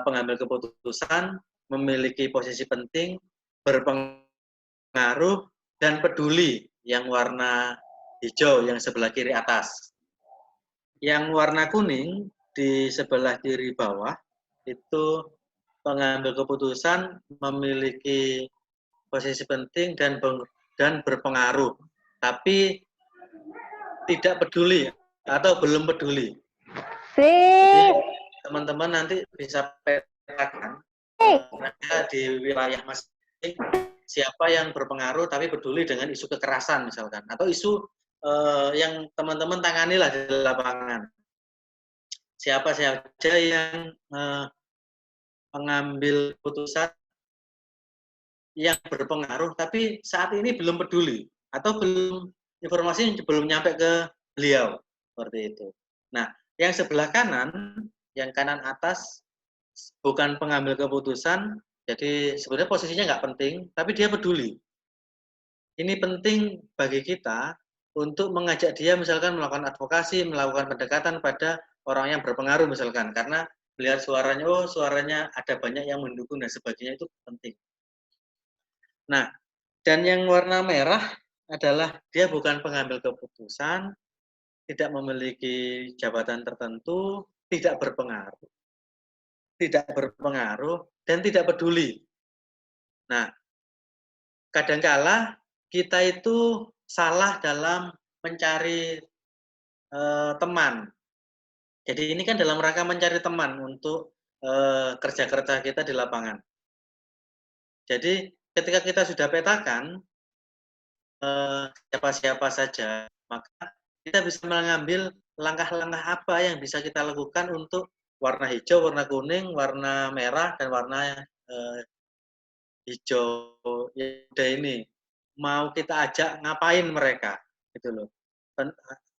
pengambil keputusan, memiliki posisi penting, berpengaruh, dan peduli yang warna hijau yang sebelah kiri atas. Yang warna kuning di sebelah kiri bawah itu pengambil keputusan memiliki posisi penting dan berpengaruh, tapi tidak peduli atau belum peduli. Jadi teman-teman nanti bisa petakan di wilayah masing-masing siapa yang berpengaruh tapi peduli dengan isu kekerasan misalkan, atau isu yang teman-teman tangani lah di lapangan. Siapa saja yang mengambil keputusan yang berpengaruh tapi saat ini belum peduli atau informasi belum nyampe ke beliau, seperti itu. Nah, yang sebelah kanan, yang kanan atas bukan pengambil keputusan, jadi sebenarnya posisinya nggak penting, tapi dia peduli. Ini penting bagi kita untuk mengajak dia misalkan melakukan advokasi, melakukan pendekatan pada orang yang berpengaruh misalkan, karena melihat suaranya, oh suaranya ada banyak yang mendukung dan sebagainya, itu penting. Nah, dan yang warna merah adalah dia bukan pengambil keputusan, tidak memiliki jabatan tertentu, tidak berpengaruh, dan tidak peduli. Nah, kadangkala kita itu salah dalam mencari teman. Jadi ini kan dalam rangka mencari teman untuk kerja-kerja kita di lapangan. Jadi ketika kita sudah petakan siapa-siapa saja, maka kita bisa mengambil langkah-langkah apa yang bisa kita lakukan untuk warna hijau, warna kuning, warna merah, dan warna hijau udah ini. Mau kita ajak ngapain mereka, gitu loh.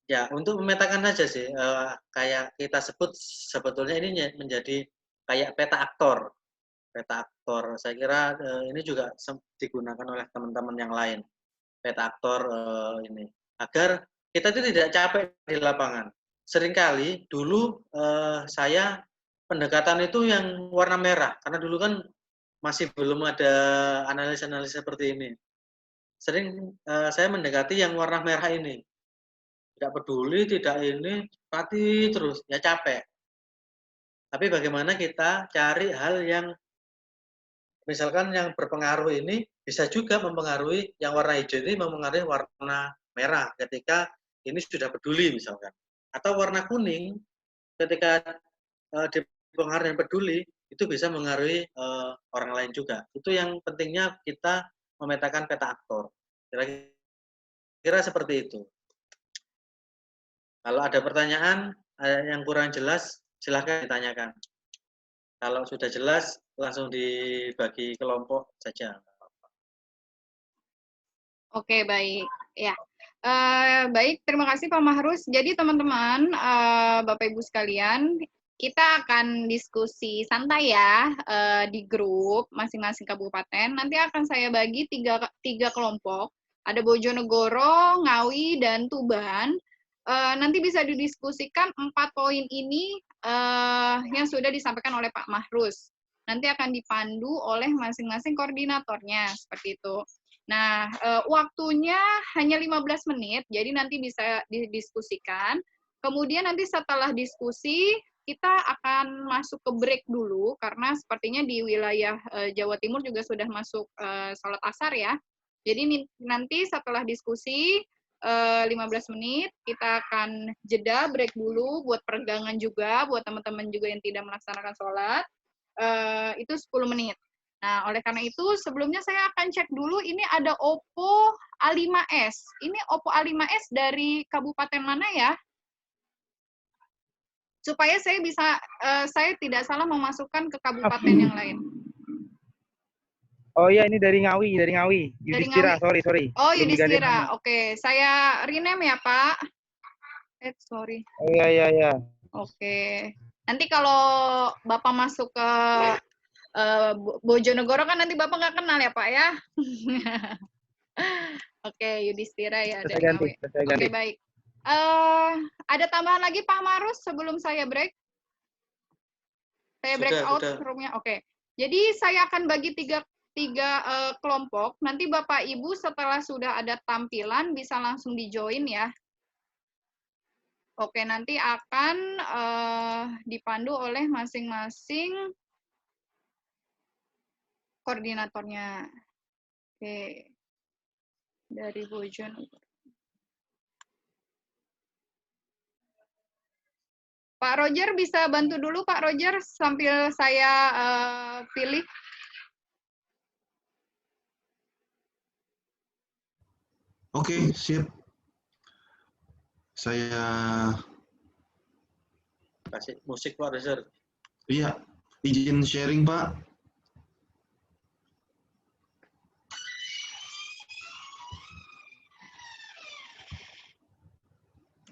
Ya, untuk memetakan saja sih, kayak kita sebut sebetulnya ini menjadi kayak peta aktor. Peta aktor, saya kira ini juga digunakan oleh teman-teman yang lain. Peta aktor ini, agar kita itu tidak capek di lapangan. Seringkali dulu saya pendekatan itu yang warna merah, karena dulu kan masih belum ada analisa-analisa seperti ini. Sering saya mendekati yang warna merah ini. Tidak peduli, tidak ini, pati terus, ya capek. Tapi bagaimana kita cari hal yang, misalkan yang berpengaruh ini bisa juga mempengaruhi, yang warna hijau ini mempengaruhi warna merah ketika ini sudah peduli misalkan. Atau warna kuning ketika dipengaruhi dan peduli, itu bisa mengaruhi orang lain juga. Itu yang pentingnya kita memetakan peta aktor. Kira-kira seperti itu. Kalau ada pertanyaan yang kurang jelas, silahkan ditanyakan. Kalau sudah jelas, langsung dibagi kelompok saja. Oke, baik. Ya, baik. Terima kasih Pak Mahrus. Jadi teman-teman, Bapak Ibu sekalian, kita akan diskusi santai ya di grup masing-masing kabupaten. Nanti akan saya bagi tiga kelompok. Ada Bojonegoro, Ngawi, dan Tuban. Nanti bisa didiskusikan 4 poin ini yang sudah disampaikan oleh Pak Mahrus. Nanti akan dipandu oleh masing-masing koordinatornya, seperti itu. Nah, waktunya hanya 15 menit, jadi nanti bisa didiskusikan. Kemudian nanti setelah diskusi, kita akan masuk ke break dulu, karena sepertinya di wilayah Jawa Timur juga sudah masuk sholat asar ya. Jadi nanti setelah diskusi, 15 menit, kita akan jeda, break dulu, buat peregangan juga, buat teman-teman juga yang tidak melaksanakan sholat, itu 10 menit. Nah, oleh karena itu, sebelumnya saya akan cek dulu, ini ada Oppo A5s. Ini Oppo A5s dari kabupaten mana ya? Supaya saya bisa, saya tidak salah memasukkan ke kabupaten yang lain. Oh iya, ini dari Ngawi. Yudhistira, sorry. Oh, Yudhistira. Oke, saya rename ya, Pak. Sorry. Oh iya. Oke. Nanti kalau Bapak masuk ke Bojonegoro kan nanti Bapak nggak kenal ya, Pak ya? Oke, Yudhistira ya dari Ngawi. Oke, baik. Ada tambahan lagi Pak Marus sebelum saya break? Saya break out room-nya. Oke. Jadi saya akan bagi tiga kelompok. Nanti Bapak Ibu setelah sudah ada tampilan bisa langsung di-join ya. Oke, nanti akan dipandu oleh masing-masing koordinatornya. Oke, dari Bojonegoro. Pak Roger bisa bantu dulu, Pak Roger, sambil saya pilih. Oke, sip. Saya kasih musik Pak Roger. iya, izin sharing Pak.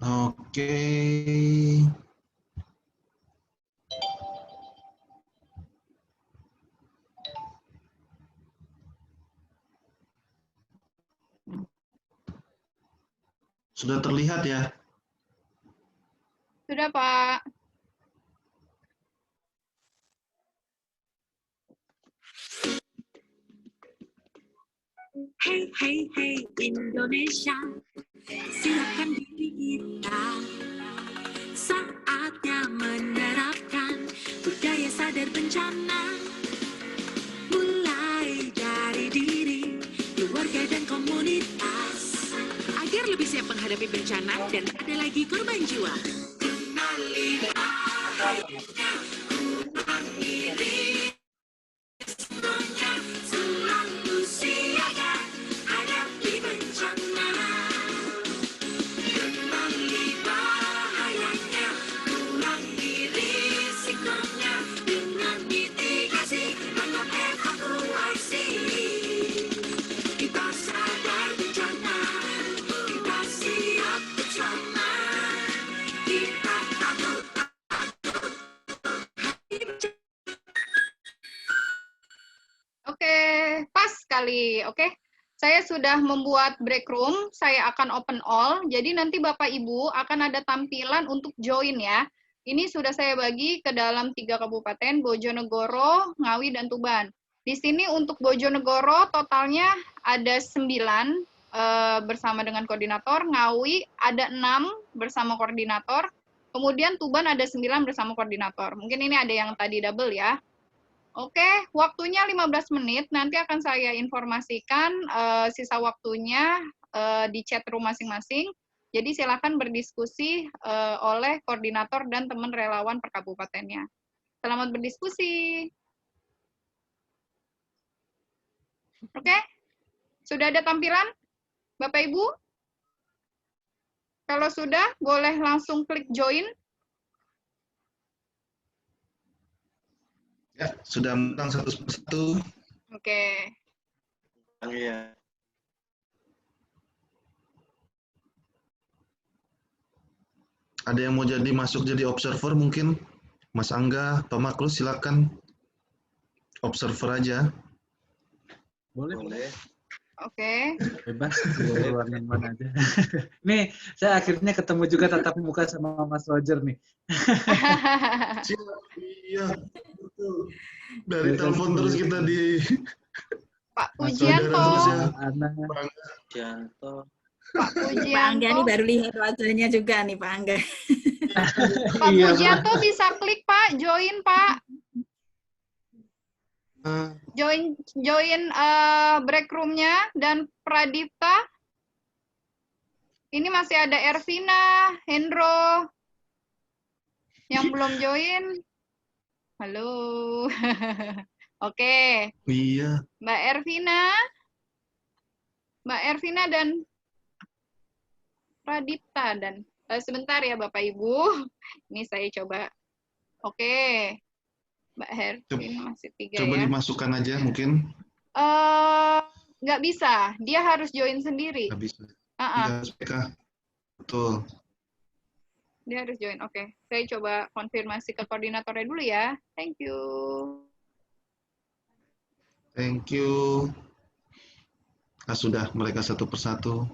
Oke. Sudah terlihat ya? Sudah, Pak. Hey, hey, hey Indonesia, siapkan diri kita. Saatnya menerapkan budaya sadar bencana. Mulai dari diri, keluarga dan komunitas. Agar lebih siap menghadapi bencana dan ada lagi korban jiwa. Kenali bahayanya, kurangi risikonya, selalu siaga hadapi bencana. Kenali bahayanya, kurangi risikonya dengan mitigasi dan evakuasi. Kita sadar bencana, kita siap bersama. Kita takut Oke, pas sekali. Oke, saya sudah membuat break room. Saya akan open all. Jadi nanti Bapak Ibu akan ada tampilan untuk join ya. Ini sudah saya bagi ke dalam 3 kabupaten, Bojonegoro, Ngawi, dan Tuban. Di sini untuk Bojonegoro totalnya ada 9 bersama dengan koordinator. Ngawi ada 6 bersama koordinator. Kemudian Tuban ada 9 bersama koordinator. Mungkin ini ada yang tadi double ya. Oke, waktunya 15 menit. Nanti akan saya informasikan sisa waktunya di chat room masing-masing. Jadi silakan berdiskusi oleh koordinator dan teman relawan per kabupatennya. Selamat berdiskusi. Oke, sudah ada tampilan, Bapak Ibu? Kalau sudah, boleh langsung klik join. Ya, sudah menang satu persatu. Oke. Iya. Ada yang mau masuk jadi observer mungkin? Mas Angga, Pak Maklus, silakan. Observer aja. Boleh. Oke. Bebas, ruangan mana aja. Nih, saya akhirnya ketemu juga tatap muka sama Mas Roger nih. Iya, betul. Dari telepon terus kita di... Pak Pujianto. Pujianto. Pak Pujianto. Pak Angga nih baru lihat wajahnya juga nih Pak Angga. Pak Pujianto bisa klik Pak, join Pak. Join break room-nya. Dan Pradipta. Ini masih ada Ervina, Hendro yang belum join. Halo. Oke. Iya. Mbak Ervina dan Pradipta dan sebentar ya Bapak Ibu. Ini saya coba. Oke. Mbak Hervina masih 3 ya. Coba dimasukkan aja mungkin. Nggak bisa. Dia harus join sendiri. Nggak bisa. Iya, betul. Dia harus join. Oke. Saya coba konfirmasi ke koordinatornya dulu ya. Thank you. Thank you. Nah, sudah mereka satu persatu.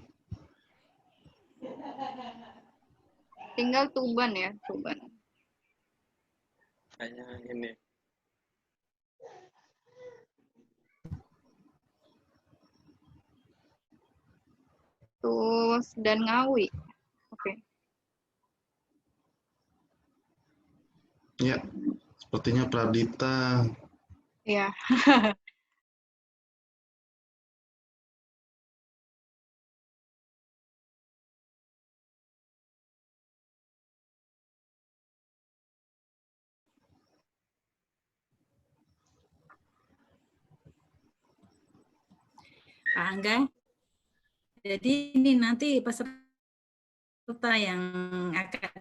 Tinggal Tuban ya, Tuban. Hanya ini. Terus dan Ngawi. Oke. Ya, sepertinya Pradita. Iya. Pak Angga, jadi ini nanti peserta yang akan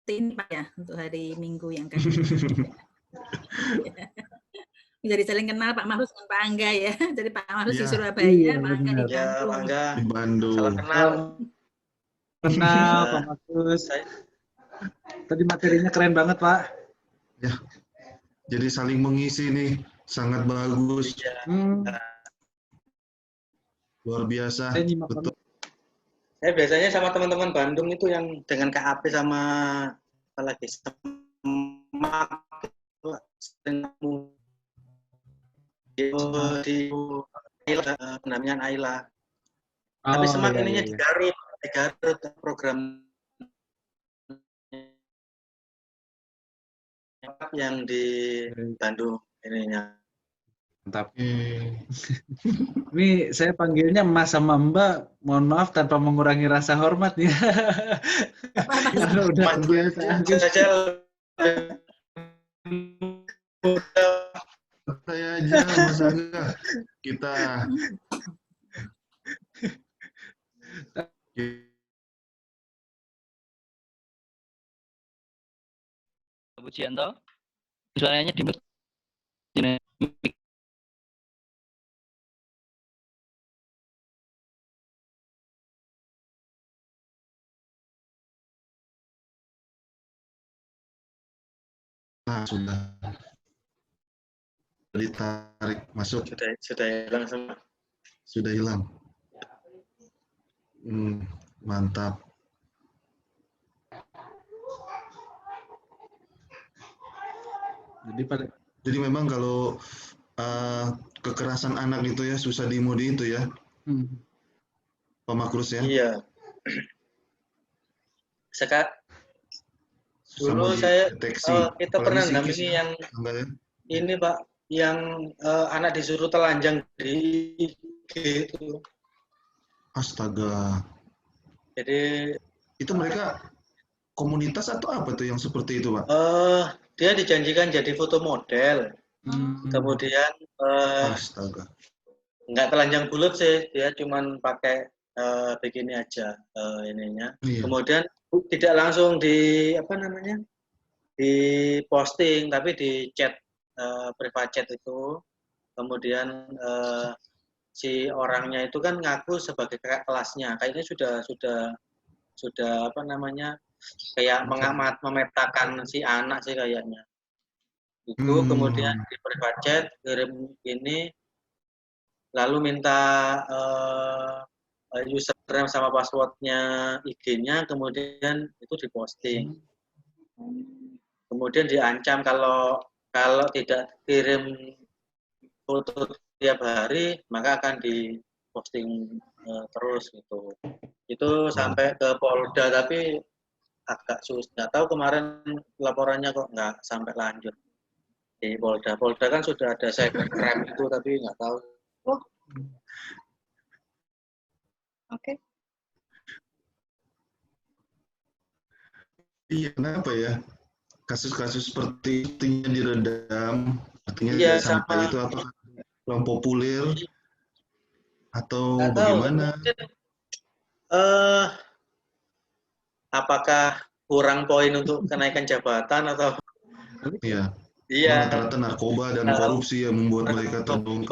ini Pak ya, untuk hari Minggu yang akan jadi saling kenal Pak Mahrus dengan Pak Angga ya. Jadi Pak Mahrus di Surabaya, Iya, Pak Angga di benar. Ya, Pak Angga. Di Bandung. Salam kenal. Kenal Pak Mahrus. Tadi materinya keren banget Pak. Ya, jadi saling mengisi nih, sangat bagus. Luar biasa. Saya nyimak Betul. Saya biasanya sama teman-teman Bandung itu yang dengan KAP sama apa lagi Semak di pendampingan Ayla. Tapi Semak ininya di Garut program yang di Bandung ininya. Mantap. Ini saya panggilnya Mas sama Mbak, mohon maaf tanpa mengurangi rasa hormat ya. Karena udah kebiasaan. Saya aja, Mas Angga. Kita Pujianto, suaranya di sudah ditarik masuk. Sudah hilang semua. Sudah hilang. Mantap. Jadi memang kalau kekerasan anak itu ya susah dimudi itu ya, Pak Makrus ya. Iya. Dulu saya kita pernah dampingi yang ini Pak, yang anak disuruh telanjang di IG itu. Astaga. Jadi itu mereka komunitas atau apa tuh yang seperti itu Pak? Dia dijanjikan jadi foto model, kemudian astaga. Nggak telanjang bulat sih, dia cuman pakai bikini aja ininya. Iya. Kemudian tidak langsung di apa namanya di posting, tapi di chat private chat itu. Kemudian si orangnya itu kan ngaku sebagai kakak kelasnya, kayaknya sudah apa namanya kayak memetakan si anak sih kayaknya. Itu kemudian di private chat kirim ini, lalu minta username sama passwordnya IG-nya, kemudian itu diposting. Kemudian diancam kalau tidak kirim foto tiap hari maka akan diposting terus gitu. Itu sampai ke Polda tapi agak susah. Nggak tahu kemarin laporannya kok nggak sampai lanjut di Polda. Polda kan sudah ada cybercrime itu tapi nggak tahu. Oke. Iya, kenapa ya? Kasus-kasus seperti itu diredam, artinya iya, sampai itu apa belum populer atau bagaimana? Apakah kurang poin untuk kenaikan jabatan atau? Iya. Iya. Rata-rata narkoba dan korupsi yang membuat mereka terdong.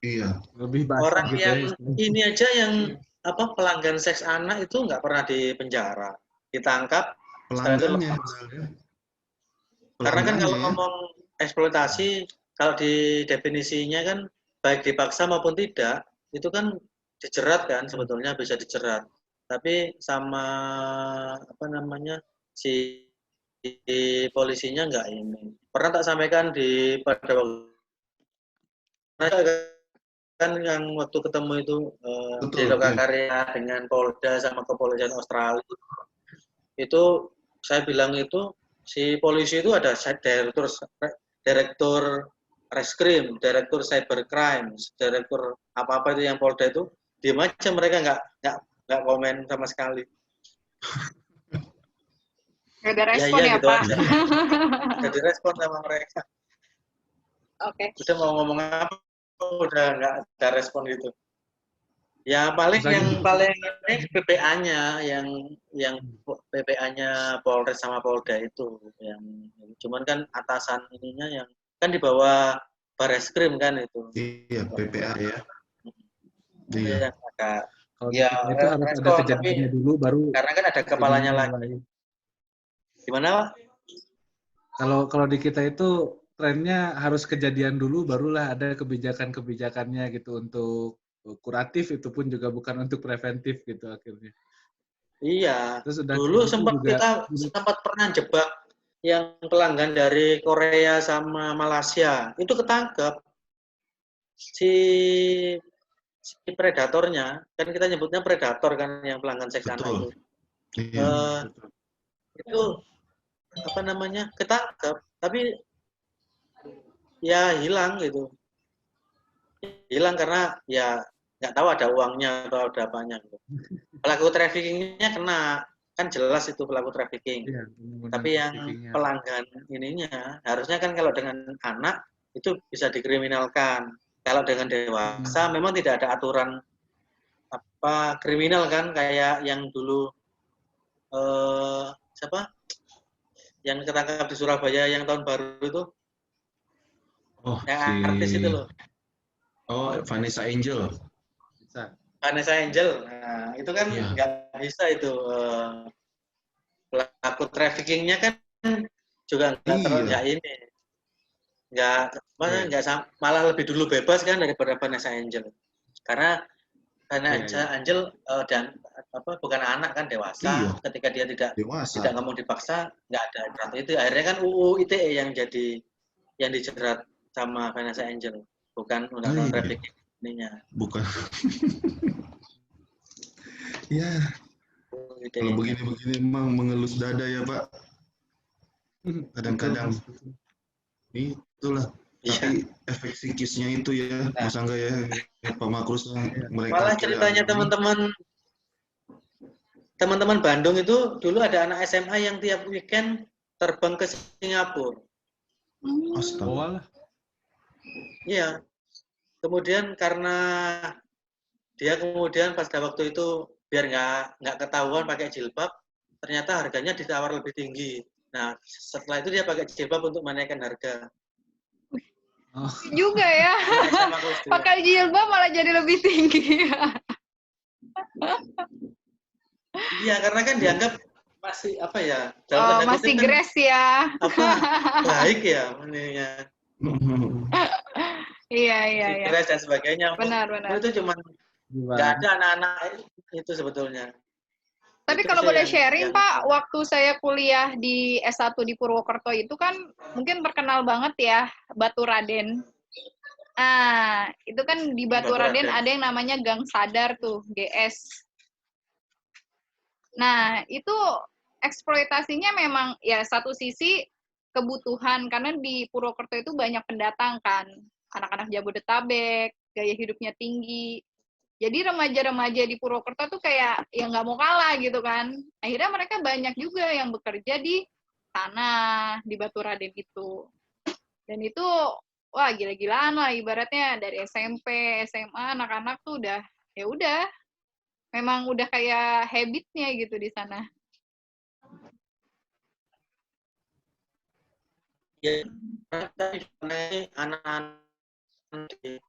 Iya. Lebih orang gitu yang ini aja yang apa pelanggan seks anak itu nggak pernah di penjara, ditangkap. Pelanggannya. Karena kan kalau ngomong eksploitasi, kalau di definisinya kan baik dipaksa maupun tidak, itu kan dijerat kan, sebetulnya bisa dijerat. Tapi sama apa namanya si polisinya nggak ini. Pernah tak sampaikan pada waktu kan yang waktu ketemu itu di Lokakarya dengan Polda sama kepolisian Australia. itu saya bilang itu si polisi itu ada direktur reskrim, direktur cybercrime, direktur apa-apa itu yang Polda itu diem aja, mereka nggak komen sama sekali. Nggak ada respon ya, gitu Pak. aja. Nggak direspon sama mereka. Oke. Udah mau ngomong apa, udah nggak ada respon gitu. Ya paling yang paling ini PPA-nya, yang PPA-nya Polres sama Polda itu, yang cuman kan atasan ininya yang kan di bawah Bareskrim kan itu. Iya, PPA ya. Iya. Kalau Ya, itu harus ada kejadiannya dulu baru. Karena kan ada kepalanya lagi. Gimana, Pak? Kalau di kita itu trennya harus kejadian dulu barulah ada kebijakan-kebijakannya gitu untuk kuratif, itu pun juga bukan untuk preventif gitu akhirnya. Iya. Terus Dulu kita sempat pernah jebak yang pelanggan dari Korea sama Malaysia. Itu ketangkep. Si predatornya, kan kita nyebutnya predator kan yang pelanggan seks anak itu. Itu apa namanya? Ketangkep, tapi ya hilang gitu. Hilang karena ya nggak tahu ada uangnya atau ada apanya gitu. Pelaku traffickingnya kena, kan jelas itu pelaku trafficking. Ya, tapi yang pelanggan ininya harusnya kan kalau dengan anak itu bisa dikriminalkan. Kalau dengan dewasa memang tidak ada aturan apa kriminal kan, kayak yang dulu siapa yang ketangkap di Surabaya yang tahun baru itu. Artis itu loh. Oh, Vanessa Angel. Vanessa Angel, nah itu kan nggak bisa itu pelaku traffickingnya kan juga nggak ini, malah lebih dulu bebas kan daripada Vanessa Angel, karena Vanessa Angel dan bukan anak kan dewasa, ketika dia tidak ngomong dipaksa nggak ada berarti itu akhirnya kan UU ITE yang dijerat sama Vanessa Angel, bukan undang-undang trafficking ininya. Bukan. Ya, kalau begini-begini emang mengelus dada ya Pak. Kadang-kadang itulah. Tapi efek psikisnya itu ya, Mas Angga ya, Pak Makrus. Malah ceritanya teman-teman Bandung itu dulu ada anak SMA yang tiap weekend terbang ke Singapura. Astaga. Iya. Kemudian karena dia kemudian pada waktu itu biar nggak ketahuan pakai jilbab, ternyata harganya ditawar lebih tinggi. Nah, setelah itu dia pakai jilbab untuk menaikkan harga. Juga ya. Pakai jilbab malah jadi lebih tinggi. Iya, karena kan dianggap masih apa ya? Masih grace ya. Baik ya ininya. Iya. Grace dan sebagainya. Benar. Itu cuma nggak ada anak-anak itu sebetulnya. Tapi kalau boleh sharing Pak, waktu saya kuliah di S1 di Purwokerto itu kan mungkin terkenal banget ya Batu Raden. Nah, itu kan di Batu Raden ada yang namanya Gang Sadar tuh, GS. Nah, itu eksploitasinya memang ya satu sisi kebutuhan, karena di Purwokerto itu banyak pendatang kan, anak-anak Jabodetabek, gaya hidupnya tinggi. Jadi remaja-remaja di Purwokerto tuh kayak ya nggak mau kalah gitu kan. Akhirnya mereka banyak juga yang bekerja di sana, di Batu Raden itu. Dan itu, wah gila-gilaan lah ibaratnya dari SMP, SMA, anak-anak tuh udah, ya udah, memang udah kayak habitnya gitu di sana. Ya, anak-anak di